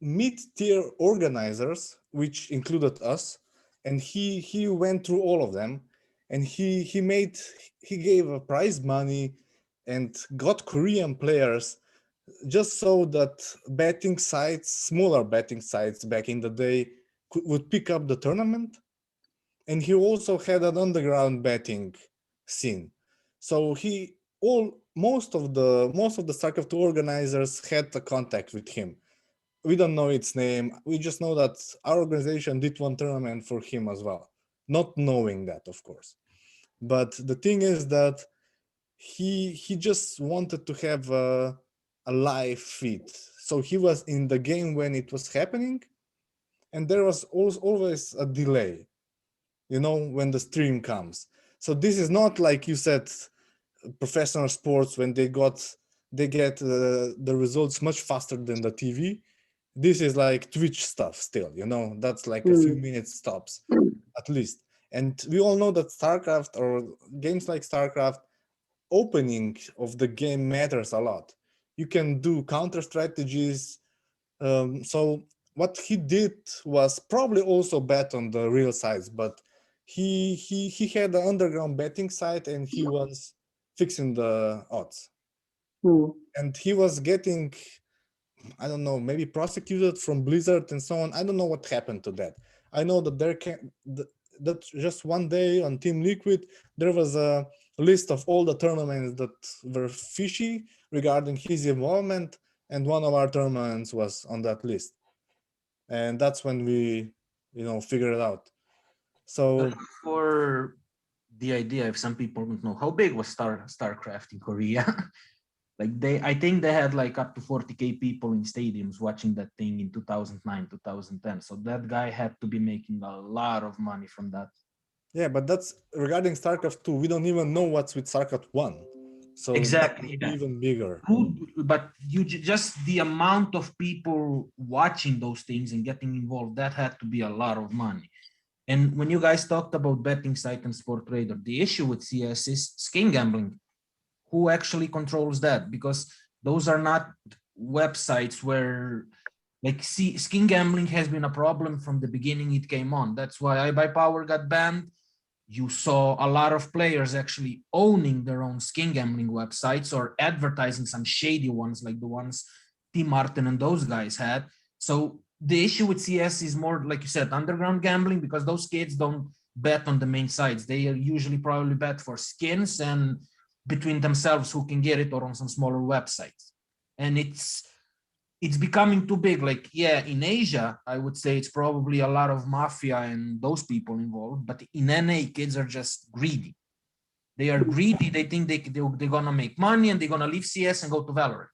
mid-tier organizers, which included us, and he went through all of them, and he gave a prize money and got Korean players just so that betting sites, smaller betting sites back in the day, would pick up the tournament. And he also had an underground betting scene. So most of the StarCraft 2 organizers had a contact with him. We don't know its name. We just know that our organization did one tournament for him as well, not knowing that, of course. But the thing is that he just wanted to have a live feed. So he was in the game when it was happening, and there was always a delay, when the stream comes. So this is not like you said, professional sports, when they get the results much faster than the TV. This is like Twitch stuff still, that's like a few minutes stops at least. And we all know that StarCraft, or games like StarCraft, opening of the game matters a lot. You can do counter strategies. So what he did was probably also bet on the real sites, but he had an underground betting site, and he was fixing the odds. And he was getting, I don't know, maybe prosecuted from Blizzard and so on. I don't know what happened to that. I know that that just one day on Team Liquid, there was a list of all the tournaments that were fishy regarding his involvement, and one of our tournaments was on that list. And that's when we, figured it out. So For the idea, if some people don't know, how big was StarCraft in Korea? Like I think they had like up to 40K people in stadiums watching that thing in 2009, 2010. So that guy had to be making a lot of money from that. yeah, but that's regarding StarCraft 2. We don't even know what's with StarCraft 1. So Exactly. that even bigger. But just the amount of people watching those things and getting involved, that had to be a lot of money. And when you guys talked about betting site and sport trader, the issue with CS is skin gambling. Who actually controls that? Because those are not websites where, like, skin gambling has been a problem from the beginning it came on. That's why iBuyPower got banned. You saw a lot of players actually owning their own skin gambling websites or advertising some shady ones like the ones Tim Martin and those guys had. So the issue with CS is more, like you said, underground gambling, because those kids don't bet on the main sites. They usually probably bet for skins and between themselves who can get it, or on some smaller websites. And it's becoming too big. Like, yeah, in Asia, I would say it's probably a lot of mafia and those people involved, but in NA, kids are just greedy. They are greedy. They think they're gonna make money and they're gonna leave CS and go to Valorant.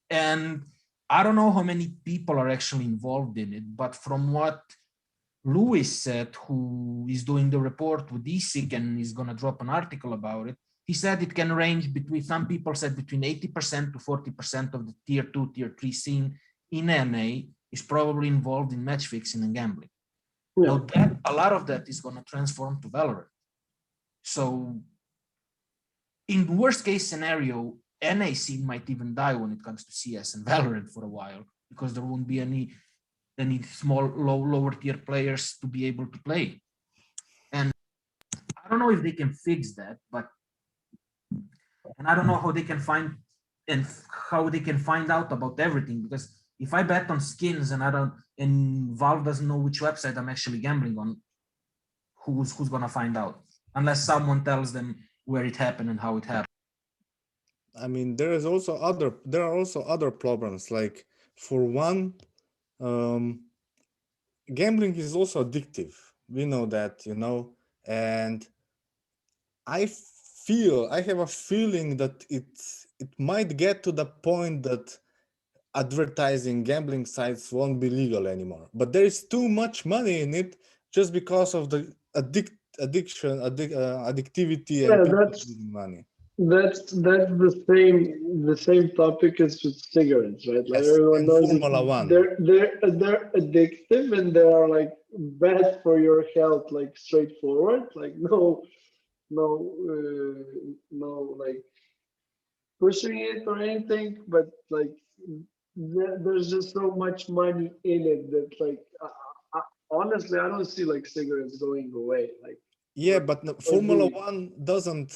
And I don't know how many people are actually involved in it, but from what Louis said, who is doing the report with ESIC and is going to drop an article about it, he said it can range between, some people said between 80% to 40% of the tier 2, tier 3 scene in NA is probably involved in match fixing and gambling. Yeah. Now a lot of that is going to transform to Valorant. So in the worst case scenario, NA scene might even die when it comes to CS and Valorant for a while, because there won't be any small, lower tier players to be able to play. And I don't know if they can fix that, and I don't know how they can find and how they can find out about everything, because if I bet on skins and Valve doesn't know which website I'm actually gambling on, who's gonna find out? Unless someone tells them where it happened and how it happened. I mean, there are also other problems. Like, for one, gambling is also addictive. We know that, and I have a feeling that it might get to the point that advertising gambling sites won't be legal anymore. But there is too much money in it just because of the addictivity and Yeah, people that's losing money. the same topic as with cigarettes, right? Like Yes, everyone and knows Formula One. they're addictive and they are like bad for your health, like straightforward, like no like pushing it or anything, but like there's just so much money in it that like honestly I don't see like cigarettes going away. Like Yeah, or- but or Formula do we? One doesn't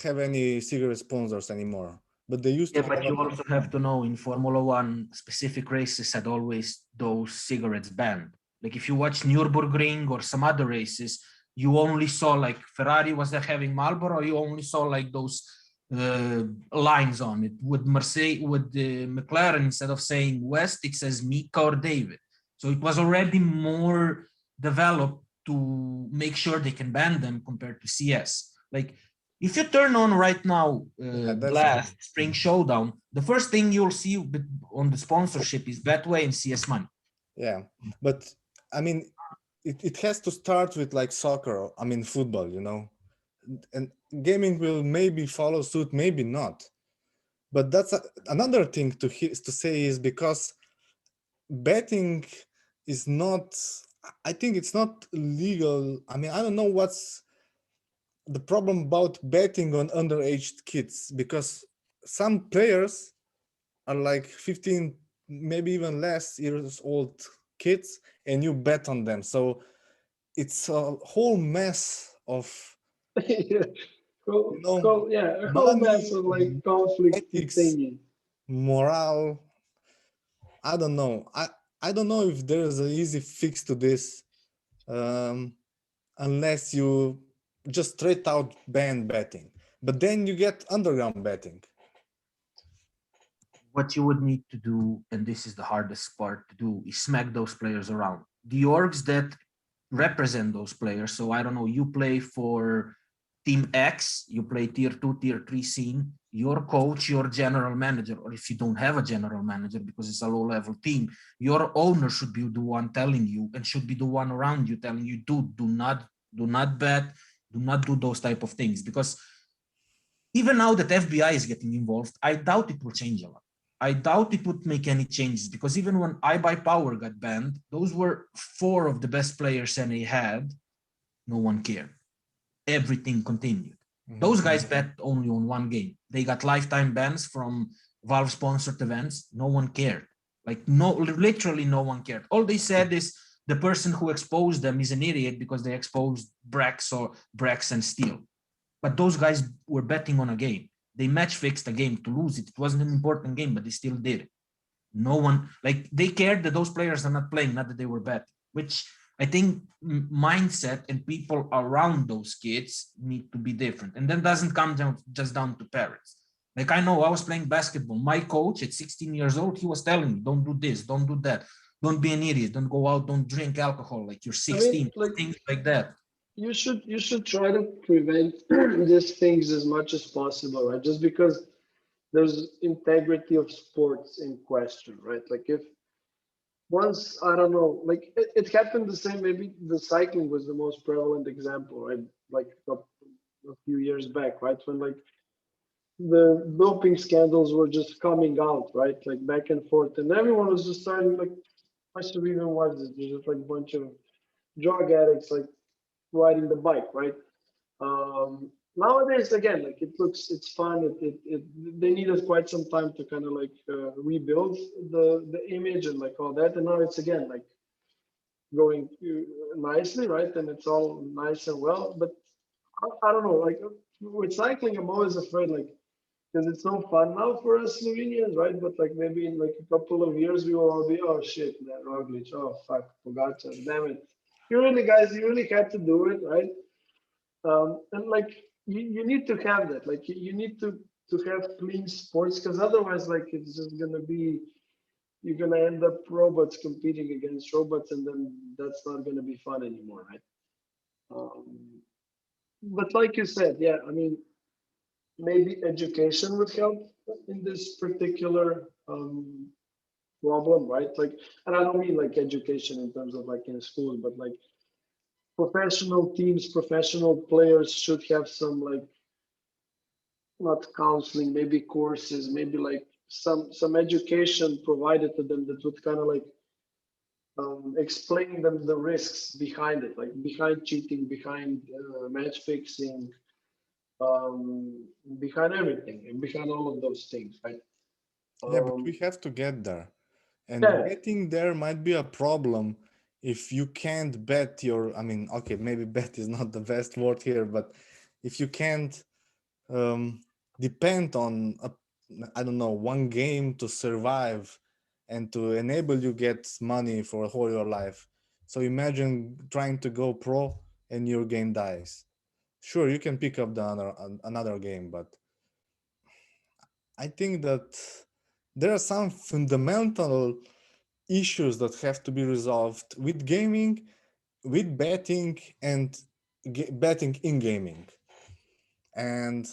have any cigarette sponsors anymore. But they used to Yeah, have but a you lot. also have to know in Formula One, specific races had always those cigarettes banned. Like if you watch Nürburgring or some other races, you only saw like Ferrari was there having Marlboro, you only saw like those lines on it. With McLaren, instead of saying West, it says Mika or David. So it was already more developed to make sure they can ban them compared to CS. Like if you turn on right now Blast Spring Showdown, the first thing you'll see on the sponsorship is Betway and CS Money. Yeah, but I mean, it has to start with like soccer. I mean, football, and gaming will maybe follow suit, maybe not. But that's another thing to say is because betting is not. I think it's not legal. I mean, I don't know what's the problem about betting on underage kids, because some players are like 15, maybe even less years old kids, and you bet on them. So it's a whole mess of Yeah. A whole mess money, of like conflict ethics, thingy. morale. I don't know. I don't know if there's an easy fix to this, unless you just straight out ban betting. But then you get underground betting. What you would need to do, and this is the hardest part to do, is smack those players around. The orgs that represent those players. So I don't know, you play for Team X, you play tier 2, tier 3 scene, your coach, your general manager, or if you don't have a general manager because it's a low level team, your owner should be the one telling you and should be the one around you telling you, dude, do not bet, do not do those type of things. Because even now that FBI is getting involved, I doubt it will change a lot. I doubt it would make any changes, because even when I Buy Power got banned, those were 4 of the best players NA had. No one cared. Everything continued. Those guys bet only on one game. They got lifetime bans from Valve sponsored events. No one cared. Like literally no one cared. All they said is the person who exposed them is an idiot because they exposed Brax and Steel. But those guys were betting on a game. They match fixed a game to lose it. It wasn't an important game, but they still did it. No one, like, they cared that those players are not playing, not that they were betting, which I think mindset and people around those kids need to be different. And then doesn't come down just down to parents. Like, I know I was playing basketball. My coach at 16 years old, he was telling me, don't do this, don't do that. Don't be an idiot. Don't go out. Don't drink alcohol. Like, you're 16, Like things like that. you should try to prevent these things as much as possible, right? Just because there's integrity of sports in question, right? Like if once I don't know, like it happened the same. Maybe the cycling was the most prevalent example, right? Like a few years back, right? When like the doping scandals were just coming out, right? Like back and forth, and everyone was just starting like, I should even watch this. There's just like a bunch of drug addicts like riding the bike, right? nowadays, again, like it's fun. They needed quite some time to kind of like rebuild the image and like all that, and now it's again like going nicely, right? And it's all nice and well. But I don't know, like with cycling, I'm always afraid, like because it's no fun now for us Slovenians, right? But like maybe in like a couple of years, we will all be, oh shit, that Roglic, oh fuck, Pogacar, damn it. You really, guys, you really had to do it, right? And like you need to have that, like you need to have clean sports, because otherwise, like it's just gonna be you're gonna end up robots competing against robots, and then that's not gonna be fun anymore, right? Um, but like you said, yeah, I mean, maybe education would help in this particular problem, right? Like, and I don't mean like education in terms of like in school, but like professional teams, professional players should have some like not counseling, maybe courses, maybe like some education provided to them that would kind of like explain them the risks behind it, like behind cheating, behind match fixing, behind everything, and behind all of those things, right? Yeah, but Um, we have to get there. And yeah, getting there might be a problem if you can't bet your, I mean, okay, maybe bet is not the best word here, but if you can't depend on, I don't know, one game to survive and to enable you get money for whole your life. So imagine trying to go pro and your game dies. Sure, you can pick up another game, but I think that there are some fundamental issues that have to be resolved with gaming, with betting, and betting in gaming. And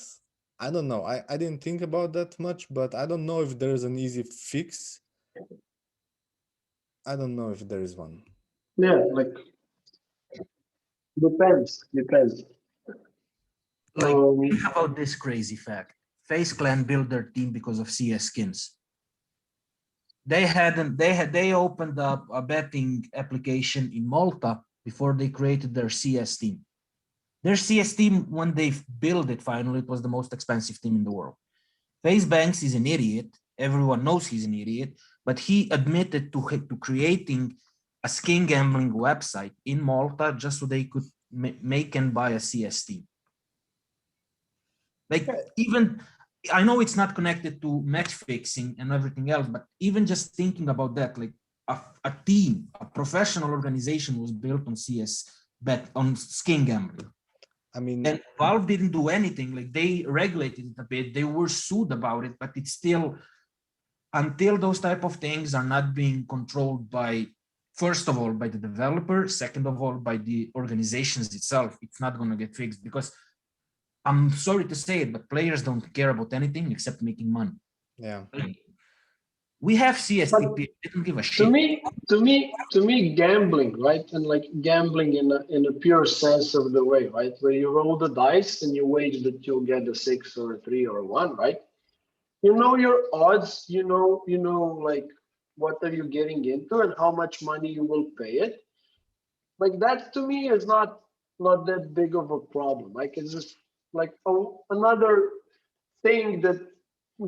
I don't know, I didn't think about that much, but I don't know if there's an easy fix. I don't know if there is one. yeah, like depends. Like, think about this crazy fact. FaZe Clan built their team because of CS skins. They opened up a betting application in Malta before they created their CS team. Their CS team, when they built it finally, it was the most expensive team in the world. FaZe Banks is an idiot. Everyone knows he's an idiot, but he admitted to creating a skin gambling website in Malta just so they could make and buy a CS team. Like, even I know it's not connected to match fixing and everything else, but even just thinking about that, like a team, a professional organization was built on CS bet on skin gambling. I mean, and Valve didn't do anything. Like, they regulated it a bit, they were sued about it, but it's still, until those type of things are not being controlled by, first of all, by the developer, second of all, by the organizations itself, it's not going to get fixed, because I'm sorry to say it, but players don't care about anything except making money. yeah. Like, we have CSTP, they don't give a shit. To me, gambling, right, and like gambling in a pure sense of the way, right, where you roll the dice and you wager that you'll get a 6 or a 3 or a 1, right? You know your odds. You know like what are you getting into and how much money you will pay it. Like that to me is not that big of a problem. Like it's just like another thing that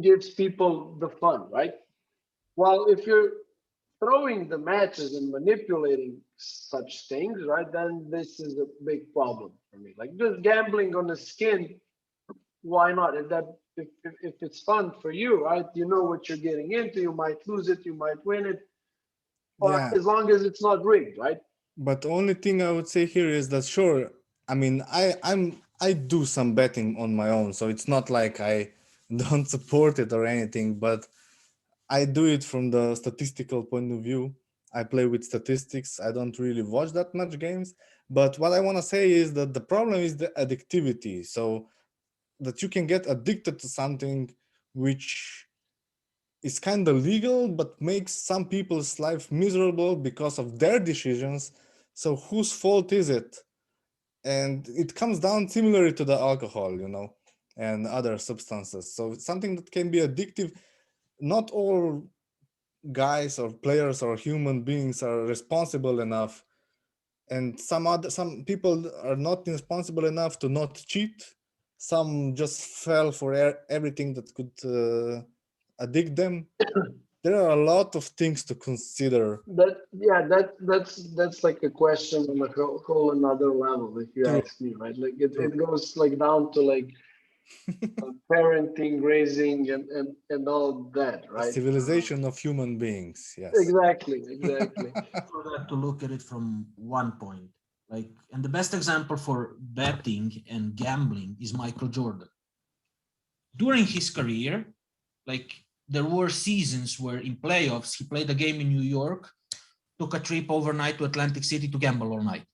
gives people the fun, right? While if you're throwing the matches and manipulating such things, right, then this is a big problem for me. Like just gambling on the skin, why not? If it's fun for you, right, you know what you're getting into. You might lose it, you might win it, or Yeah, as long as it's not rigged, right? but the only thing I would say here is that sure, I mean, I do some betting on my own, so it's not like I don't support it or anything, but I do it from the statistical point of view. I play with statistics. I don't really watch that much games, but what I want to say is that the problem is the addictivity. So that you can get addicted to something which is kind of legal, but makes some people's life miserable because of their decisions. So whose fault is it? And it comes down similarly to the alcohol, and other substances. So it's something that can be addictive. Not all guys or players or human beings are responsible enough, and some people are not responsible enough to not cheat. some just fell for everything that could addict them. There are a lot of things to consider. That's like a question on a whole another level, if you True, ask me, right? Like true. it goes like down to like parenting, raising, and all that, A right? civilization of human beings, yes. Exactly. For that to look at it from one point, like, and the best example for betting and gambling is Michael Jordan. During his career, like, there were seasons where in playoffs he played a game in New York, took a trip overnight to Atlantic City to gamble all night.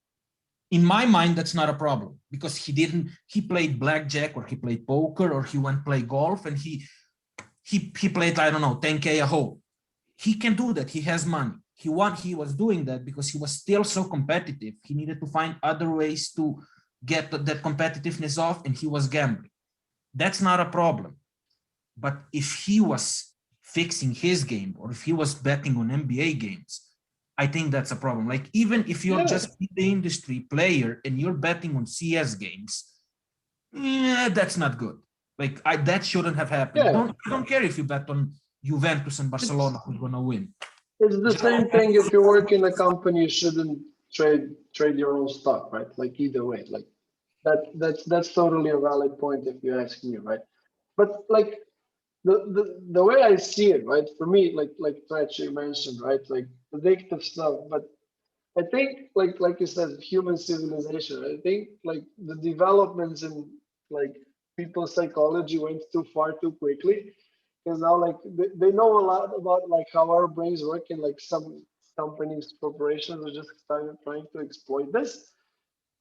In my mind, that's not a problem because he played blackjack or he played poker or he went play golf and he played, I don't know, 10K a hole. He can do that. He has money. He was doing that because he was still so competitive. He needed to find other ways to get that competitiveness off, and he was gambling. That's not a problem. But if he was fixing his game or if he was betting on NBA games, I think that's a problem. Like, even if you're just in the industry player and you're betting on CS games, that's not good. Like, that shouldn't have happened. I don't care if you bet on Juventus and Barcelona who's gonna win. It's the same thing if you work in a company, you shouldn't trade your own stock, right? Like either way, like that's totally a valid point if you ask me, right? But like the way I see it, right? For me, like Tretch, you mentioned, right? Like addictive stuff, but I think like you said, human civilization. I think like the developments in like people's psychology went too far too quickly because now like they know a lot about like how our brains work, and like some companies, corporations are just trying to exploit this.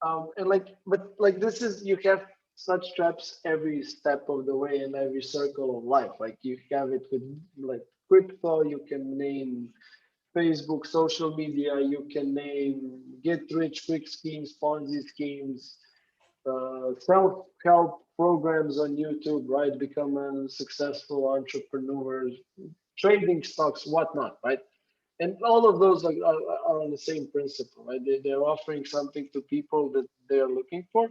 And like, but like this is, you have such traps every step of the way in every circle of life. Like you have it with like crypto, you can name Facebook, social media, you can name get rich quick schemes, Ponzi schemes, self-help programs on YouTube, right? Become a successful entrepreneur, trading stocks, whatnot, right? And all of those are on the same principle, right? They're offering something to people that they're looking for.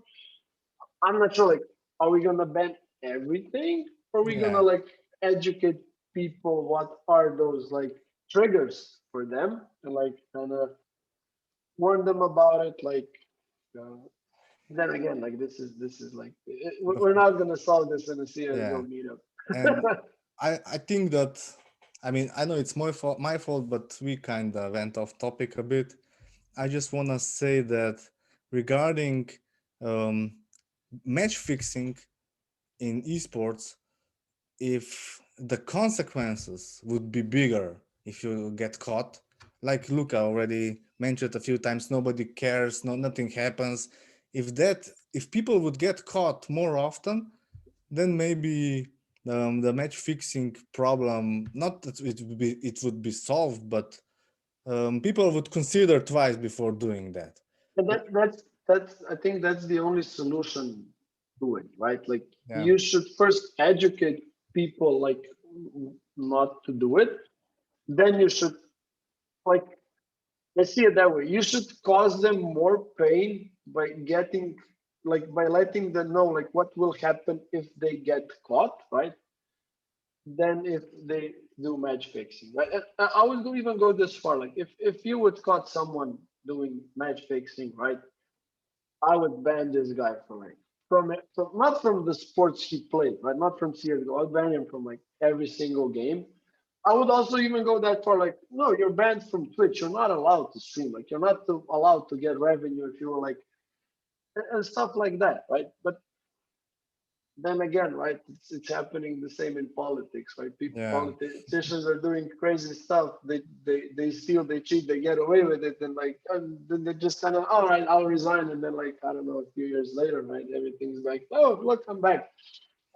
I'm not sure, like, are we gonna ban everything? Or are we gonna Yeah, like educate people what are those like triggers for them and like kind of warn them about it? Like, uh, then again, like this is like we're not gonna solve this in a CS:GO yeah. meetup. And I think that, I mean, I know it's my fault, but we kind of went off topic a bit. I just want to say that regarding um, match fixing in esports, if the consequences would be bigger if you get caught, like Luca already mentioned a few times, nobody cares, nothing happens. If people would get caught more often, then maybe the match fixing problem, not that it would be solved, but people would consider twice before doing that. And that's I think that's the only solution to it, right? Like Yeah, you should first educate people like not to do it. Then you should like, let's see it that way. You should cause them more pain by getting like by letting them know like what will happen if they get caught, right? Than if they do match fixing, right? I would even go this far. Like if you would caught someone doing match fixing, right? I would ban this guy from like from it, from not from the sports he played, right? Not from CS:GO. I'd ban him from like every single game. I would also even go that far, like, no, you're banned from Twitch. You're not allowed to stream. Like, you're not allowed to get revenue if you were like, and stuff like that, right? But then again, right, it's happening the same in politics, right? yeah. Politicians are doing crazy stuff. They steal, they cheat, they get away with it, and like, and then they just kind of, all right, I'll resign, and then like, I don't know, a few years later, right, everything's like, oh, look, I'm back.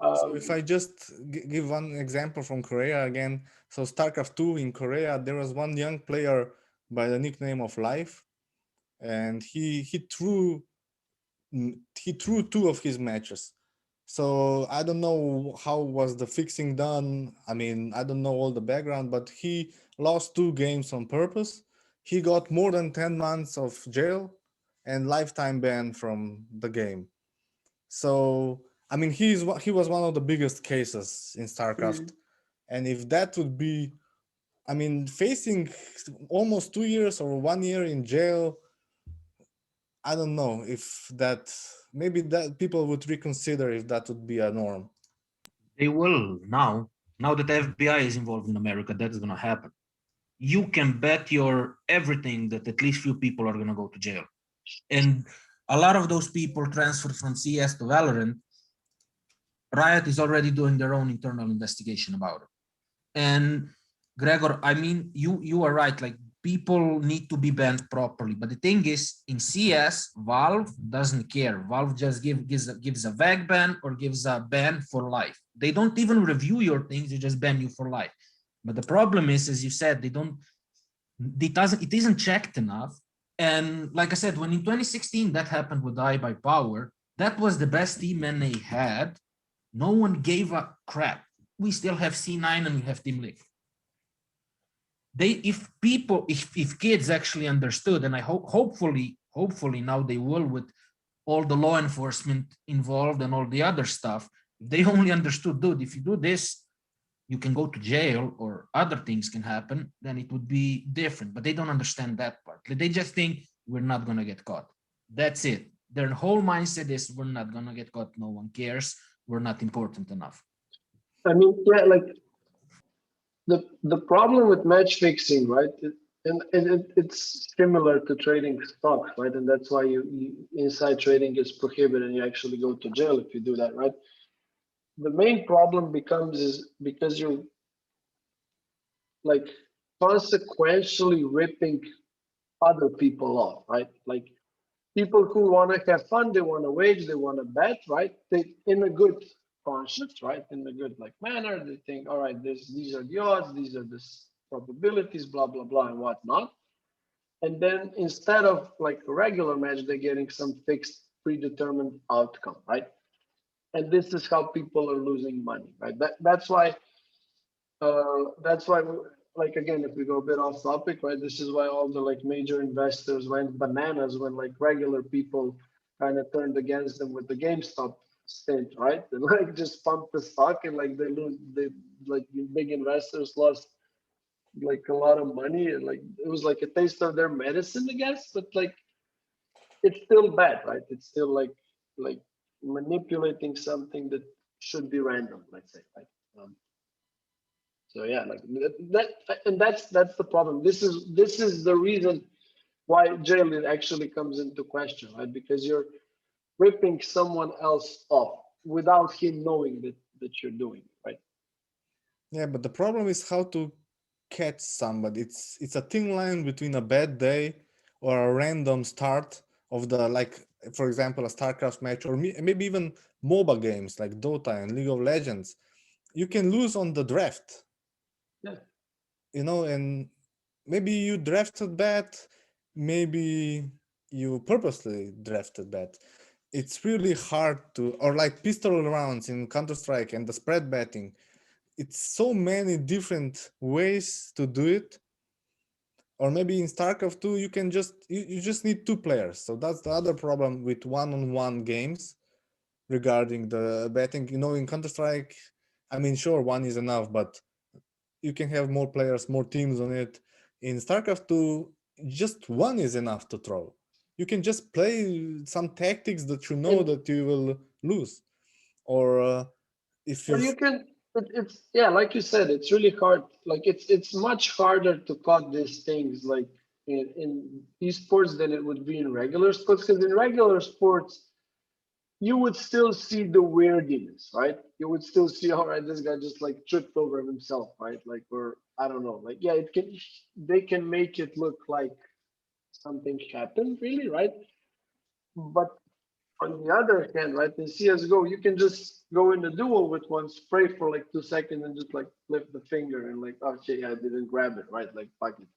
So if I just give one example from Korea again, so StarCraft 2 in Korea, there was one young player by the nickname of Life, and he threw two of his matches. So I don't know how was the fixing done. I mean, I don't know all the background, but he lost two games on purpose. He got more than 10 months of jail and lifetime ban from the game. So I mean, he was one of the biggest cases in StarCraft. And if that would be, I mean, facing almost 2 years or 1 year in jail, I don't know if that, maybe that people would reconsider if that would be a norm. They will now. Now that FBI is involved in America, that's going to happen. You can bet your everything that at least few people are going to go to jail. And a lot of those people transferred from CS to Valorant. Riot is already doing their own internal investigation about it. And Gregor, I mean, you are right. Like, people need to be banned properly. But the thing is, in CS, Valve doesn't care. Valve just gives a VAG ban or gives a ban for life. They don't even review your things. They just ban you for life. But the problem is, as you said, it isn't checked enough. And like I said, when in 2016 that happened with iBuyPower, that was the best team NA had. No one gave a crap. We still have C9 and we have Team Liquid. If kids actually understood, and I hopefully now they will, with all the law enforcement involved and all the other stuff, if they only understood, dude, if you do this, you can go to jail or other things can happen, then it would be different. But they don't understand that part. They just think we're not going to get caught. That's it. Their whole mindset is we're not going to get caught. No one cares. We're not important enough. I mean, yeah, like the problem with match fixing, right? It's similar to trading stocks, right? And that's why you inside trading is prohibited and you actually go to jail if you do that, right? The main problem becomes is because you're like consequentially ripping other people off, right? Like people who want to have fun, they want to wage, they want to bet, right? They in a good conscience, right? In a good like manner, they think, all right, these are the odds, these are the probabilities, blah blah blah, and whatnot. And then instead of like a regular match, they're getting some fixed, predetermined outcome, right? And this is how people are losing money, right? That's why like again, if we go a bit off topic, right, this is why all the like major investors went bananas when like regular people kind of turned against them with the GameStop stint, right? And like just pumped the stock and like they like big investors lost like a lot of money, and like it was like a taste of their medicine, I guess. But like it's still bad, right? It's still like manipulating something that should be random, let's say, right? So yeah, like and that's the problem. This is the reason why jail actually comes into question, right? Because you're ripping someone else off without him knowing that you're doing it, right? Yeah, but the problem is how to catch somebody. It's a thin line between a bad day or a random start of the, like, for example, a StarCraft match, or maybe even MOBA games like Dota and League of Legends. You can lose on the draft. Yeah. You know, and maybe you drafted bad, maybe you purposely drafted bad. It's really hard to, or like pistol rounds in Counter-Strike and the spread betting. It's so many different ways to do it. Or maybe in StarCraft 2, you can you just need 2 players. So that's the other problem with one-on-one games regarding the betting. You know, in Counter-Strike, I mean, sure, 1 is enough, but you can have more players, more teams on it. In StarCraft 2, just 1 is enough to throw. You can just play some tactics that you know that you will lose. Or if you... Or you can, it's yeah, like you said, it's really hard. Like it's much harder to cut these things like in esports than it would be in regular sports. Because in regular sports, you would still see the weirdness, right? You would still see, all right, this guy just like tripped over himself, right? Like, or I don't know, like, yeah, they can make it look like something happened, really, right? But on the other hand, right, in CS:GO, you can just go in a duel with one, spray for like 2 seconds, and just like lift the finger and like, oh shit, I didn't grab it, right? Like, fuck it.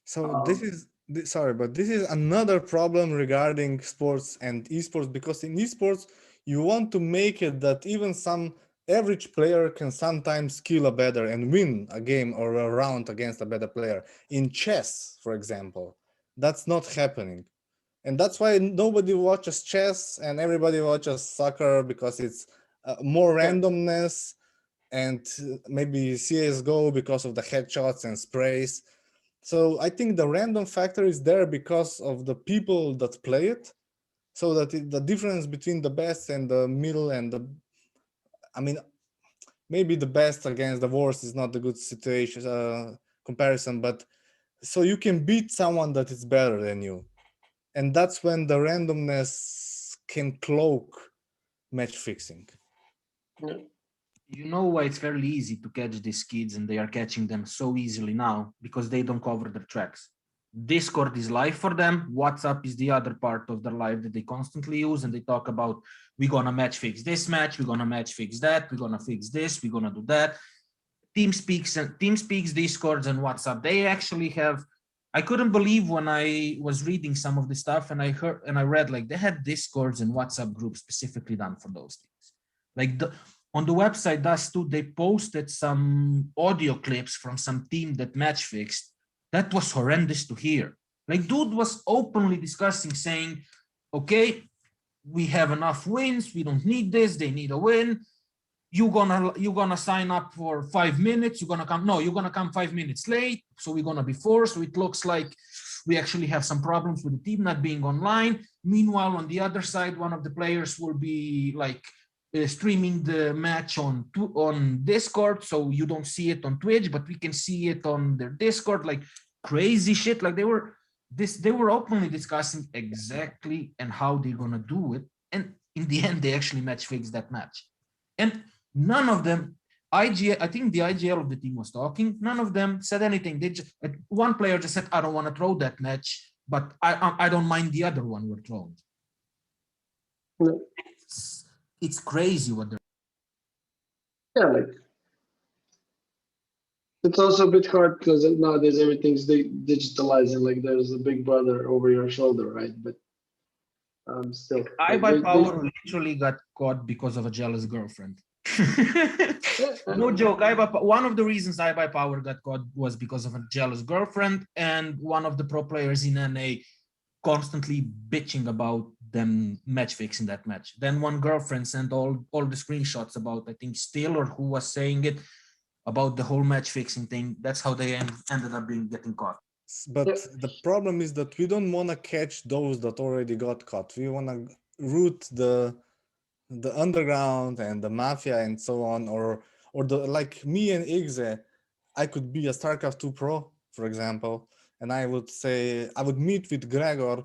So this is, sorry, but this is another problem regarding sports and esports, because in esports, you want to make it that even some average player can sometimes kill a better and win a game or a round against a better player. In chess, for example, that's not happening. And that's why nobody watches chess and everybody watches soccer, because it's more randomness, and maybe CSGO because of the headshots and sprays. So I think the random factor is there because of the people that play it. So that the difference between the best and the middle and the, I mean, maybe the best against the worst is not a good situation comparison, but so you can beat someone that is better than you. And that's when the randomness can cloak match fixing. Yeah. You know why it's fairly easy to catch these kids, and they are catching them so easily now because they don't cover their tracks. Discord is live for them. WhatsApp is the other part of their life that they constantly use, and they talk about, we're gonna match fix this match, we're gonna match fix that, we're gonna fix this, we're gonna do that. TeamSpeaks, Discords, and WhatsApp. They actually have. I couldn't believe when I was reading some of the stuff, and I heard and I read like they had Discords and WhatsApp groups specifically done for those things. Like on the website does too, they posted some audio clips from some team that match fixed. That was horrendous to hear. Like dude was openly discussing, saying, okay, we have enough wins, we don't need this, they need a win. You're gonna sign up for 5 minutes, you're gonna come 5 minutes late, so we're gonna be forced. So it looks like we actually have some problems with the team not being online. Meanwhile, on the other side, one of the players will be like streaming the match on Discord, so you don't see it on Twitch, but we can see it on their Discord. Like crazy shit. Like they were openly discussing exactly and how they're gonna do it, and in the end, they actually match fixed that match. And none of them, I think the IGL of the team was talking. None of them said anything. They just, one player just said, "I don't want to throw that match, but I don't mind the other one we're throwing." No. It's crazy what they're. Yeah, like it's also a bit hard because nowadays everything's digitalizing. Like there's a big brother over your shoulder, right? But still, iBuyPower literally got caught because of a jealous girlfriend. No joke. One of the reasons iBuyPower got caught was because of a jealous girlfriend, and one of the pro players in NA constantly bitching about them match fixing that match. Then one girlfriend sent all the screenshots about, I think, Still or who was saying it, about the whole match fixing thing. That's how they ended up getting caught. But the problem is that we don't want to catch those that already got caught. We want to root the underground and the mafia and so on, or the, like me and Igze, I could be a StarCraft 2 pro, for example, and I would say I would meet with Gregor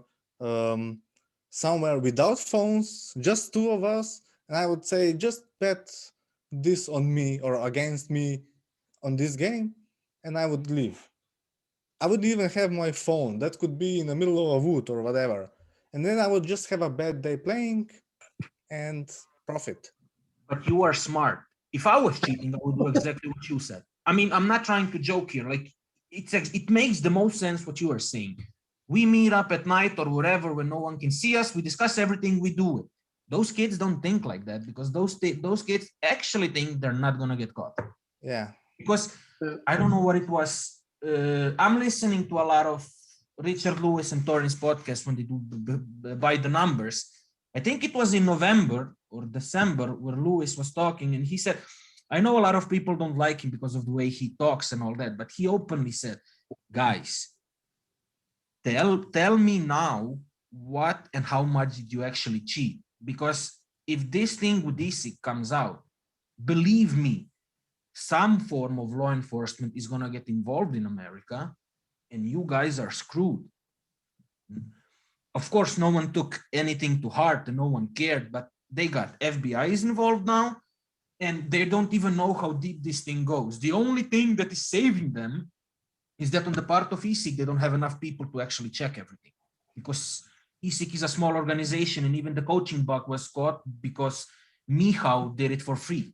somewhere without phones, just two of us, and I would say, just bet this on me or against me on this game, and I would leave. I would even have my phone that could be in the middle of a wood or whatever, and then I would just have a bad day playing and profit. But you are smart. If I was cheating, I would do exactly what you said. I mean, I'm not trying to joke here. Like it makes the most sense what you are saying. We meet up at night or wherever when no one can see us. We discuss everything, we do it. Those kids don't think like that, because those kids actually think they're not gonna get caught. Yeah. Because I don't know what it was. I'm listening to a lot of Richard Lewis and Torrance podcast when they do by the numbers. I think it was in November or December where Lewis was talking, and he said, I know a lot of people don't like him because of the way he talks and all that, but he openly said, guys, tell me now what and how much did you actually cheat? Because if this thing with ESIC comes out, believe me, some form of law enforcement is going to get involved in America, and you guys are screwed. Of course, no one took anything to heart and no one cared, but they got FBI is involved now, and they don't even know how deep this thing goes. The only thing that is saving them is that on the part of ESIC, they don't have enough people to actually check everything, because ESIC is a small organization, and even the coaching bug was caught because Michał did it for free.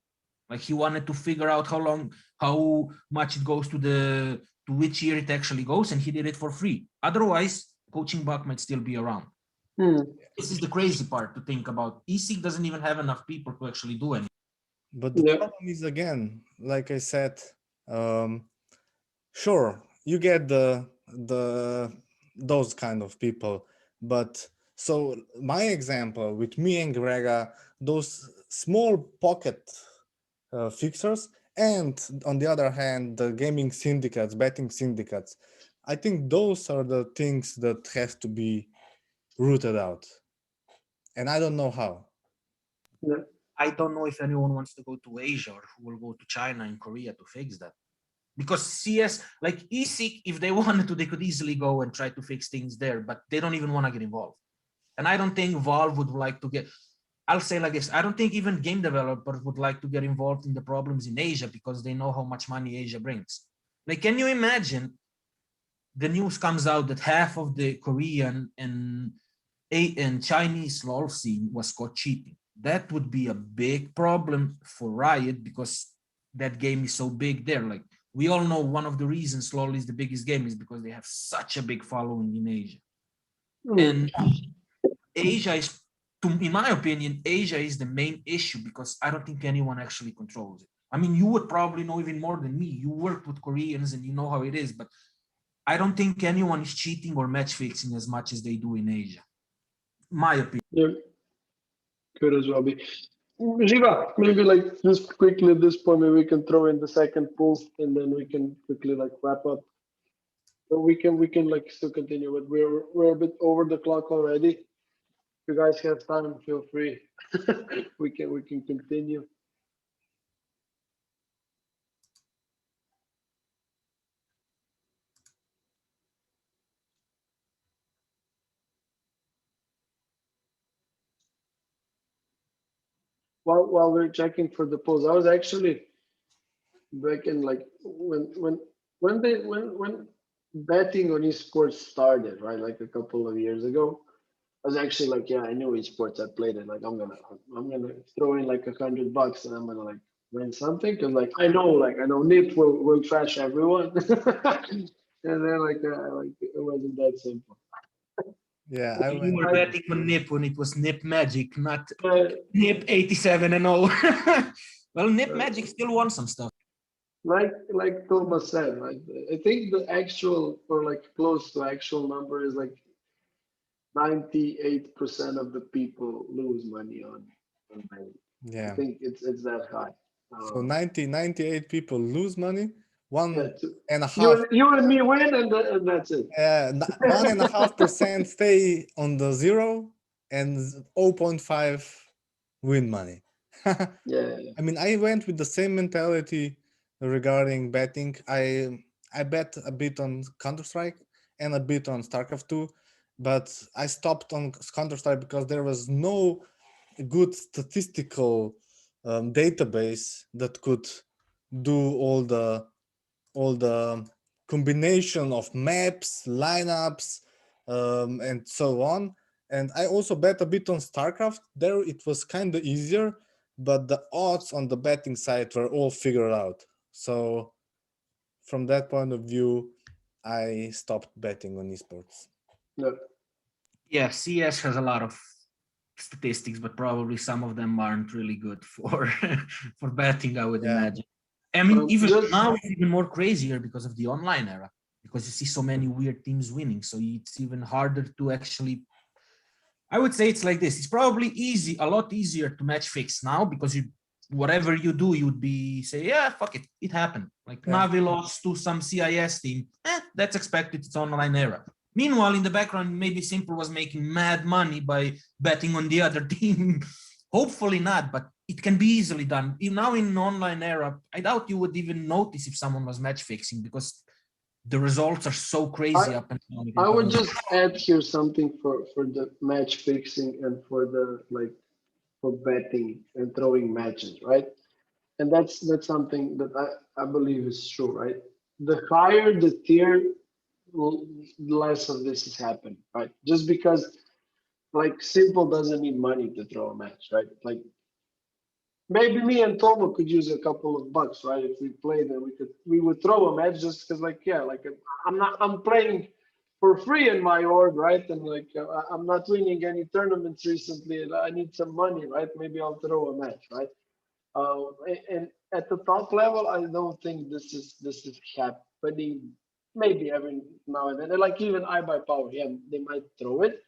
Like he wanted to figure out how much it goes to which year it actually goes, and he did it for free. Otherwise, coaching bug might still be around. This is the crazy part to think about. ESIC doesn't even have enough people to actually do anything. But the problem is, again, like I said, sure, you get those kind of people, but So my example with me and Grega, those small pocket fixers, and on the other hand, the gaming syndicates, betting syndicates, I think those are the things that have to be rooted out. And I don't know how. Yeah. I don't know if anyone wants to go to Asia or who will go to China and Korea to fix that. Because CS, like ESEEK, if they wanted to, they could easily go and try to fix things there, but they don't even want to get involved. And I don't think Valve would like to get, I'll say like this, I don't think even game developers would like to get involved in the problems in Asia because they know how much money Asia brings. Like, can you imagine the news comes out that half of the Korean and Chinese LoL scene was caught cheating? That would be a big problem for Riot because that game is so big there. Like, we all know one of the reasons LoL is the biggest game is because they have such a big following in Asia. And Asia is, in my opinion, Asia is the main issue because I don't think anyone actually controls it. I mean, you would probably know even more than me. You worked with Koreans and you know how it is, but I don't think anyone is cheating or match fixing as much as they do in Asia. My opinion. Yeah, could as well be. Živa, maybe like just quickly at this point, maybe we can throw in the second pool and then we can quickly like wrap up. So we can like still continue, but we're a bit over the clock already. If you guys have time, feel free. we can continue. While we're checking for the polls, I was actually back in like when betting on esports started, right? Like a couple of years ago. I was actually like, yeah, I knew esports. I played it. Like, I'm gonna throw in like $100 and I'm gonna like win something because like I know Nip will trash everyone, and then like it wasn't that simple. Yeah, I You went were with betting on Nip when it was Nip Magic, not Uh, Nip 87 and 0. Well, Nip Magic still won some stuff. like Thomas said, right? I think the actual or like close to actual number is like 98% of the people lose money on betting. I yeah. think it's that high. So 98 people lose money, Yeah, one so and a you half, and me win, and that's it. 1.5% stay on the zero, and 0.5 win money. Yeah, I mean, I went with the same mentality regarding betting. I bet a bit on Counter-Strike and a bit on StarCraft 2, but I stopped on Counter-Strike because there was no good statistical database that could do all the combination of maps, lineups, and so on. And I also bet a bit on StarCraft. There it was kind of easier, but the odds on the betting side were all figured out. So from that point of view, I stopped betting on esports. no, Yeah, CS has a lot of statistics, but probably some of them aren't really good for for betting, I would Yeah. imagine. I mean, even just now it's even more crazier because of the online era, because you see so many weird teams winning. So it's even harder to actually. I would say it's like this. It's probably a lot easier to match fix now because whatever you do, you'd be say, yeah, fuck it, it happened. Like Yeah. Navi lost to some CIS team, that's expected. It's online era. Meanwhile, in the background, maybe Simple was making mad money by betting on the other team. Hopefully not, but it can be easily done. Now in online era, I doubt you would even notice if someone was match fixing because the results are so crazy up and down. I would just add here something for the match fixing and for the like for betting and throwing matches, right? And that's something that I believe is true, right? The higher the tier, less of this is happening, right? Just because like Simple doesn't need money to throw a match, right? Like maybe me and Tomo could use a couple of bucks, right? If we played and we would throw a match just because like yeah, like I'm playing for free in my org, right? And like I'm not winning any tournaments recently and I need some money, right? Maybe I'll throw a match, right? And at the top level, I don't think this is happening. Maybe every now and then, and like even I buy power, yeah, they might throw it,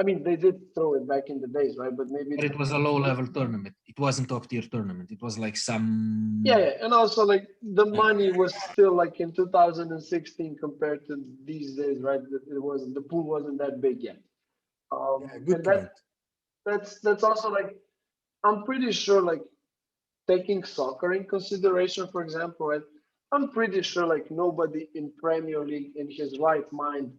I mean, they did throw it back in the days, right? But maybe But it was a low level tournament. It wasn't top tier tournament. It was like some. yeah, and also like the money was still like in 2016 compared to these days, right? It wasn't, the pool wasn't that big yet. Yeah, good And point. that's also like, I'm pretty sure like taking soccer in consideration, for example, right? I'm pretty sure like nobody in Premier League in his right mind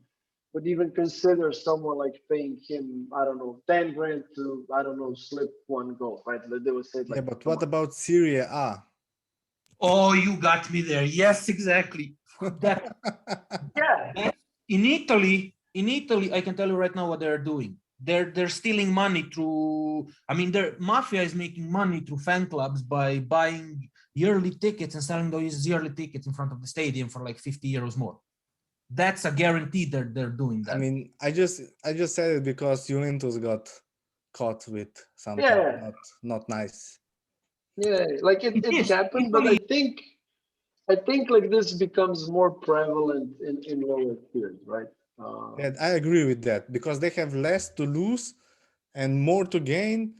would even consider someone like paying him, I don't know, 10 grand to, I don't know, slip one goal, right? Like, they would say Yeah, like, but come what on. about Serie A? Oh, you got me there. Yes, exactly. That Yeah, in Italy, I can tell you right now what they're doing. They're stealing money through. I mean, their mafia is making money through fan clubs by buying yearly tickets and selling those yearly tickets in front of the stadium for like 50 euros more. That's a guarantee they're doing I that. mean, I just said it because Juventus got caught with something yeah, not nice. yeah. Like It it is. happened, but Italy, I think like this becomes more prevalent in lower tiers, right? Yeah, I agree with that because they have less to lose and more to gain,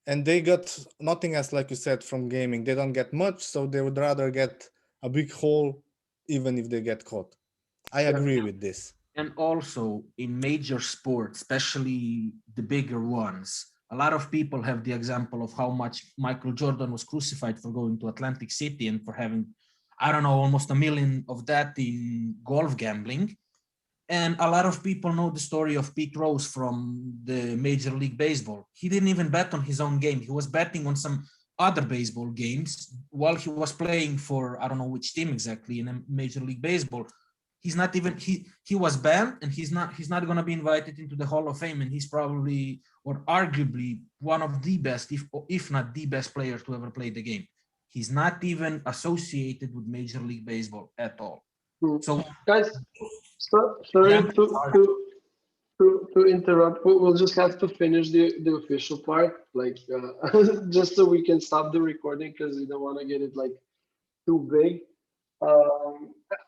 and they got nothing else, like you said, from gaming. They don't get much, so they would rather get a big hole, even if they get caught. I agree with this. and also in major sports, especially the bigger ones, a lot of people have the example of how much Michael Jordan was crucified for going to Atlantic City and for having, I don't know, almost $1 million of that in golf gambling. And a lot of people know the story of Pete Rose from the Major League Baseball. He didn't even bet on his own game. He was betting on some other baseball games while he was playing for, I don't know which team exactly in a Major League Baseball. He's not even, he was banned, and he's not going to be invited into the Hall of Fame. And he's probably, or arguably, one of the best, if not the best player to ever play the game. He's not even associated with Major League Baseball at all. Hmm. So Guys, sorry to interrupt. We'll just have to finish the official part, like just so we can stop the recording because we don't want to get it like too big.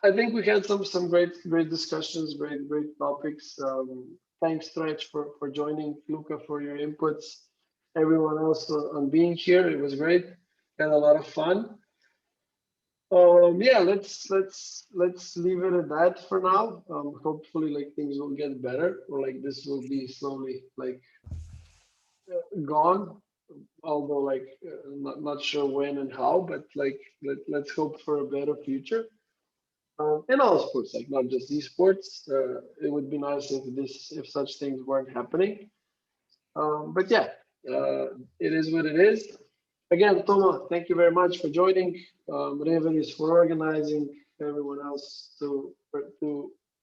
I think we had some great discussions, great topics. Thanks, Stretch, for joining, Luca, for your inputs, everyone else on being here. It was great. Had a lot of fun. Yeah, let's leave it at that for now. Hopefully, like things will get better, or like this will be slowly like gone. Although like not sure when and how, but like let's hope for a better future. In all sports, like not just esports. It would be nice if such things weren't happening. But yeah, it is what it is. Again, Toma, thank you very much for joining. Revelis for organizing, everyone else to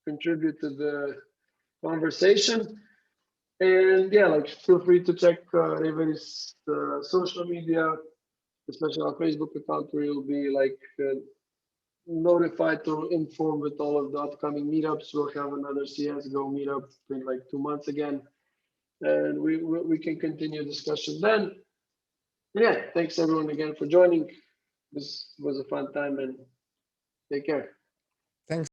contribute to the conversation. And yeah, like feel free to check Revelis social media, especially our Facebook account, where you'll be like notified to inform with all of the upcoming meetups. We'll have another CSGO meetup in like 2 months again, and we can continue discussion then. Yeah, thanks everyone again for joining. This was a fun time, and take care. Thanks.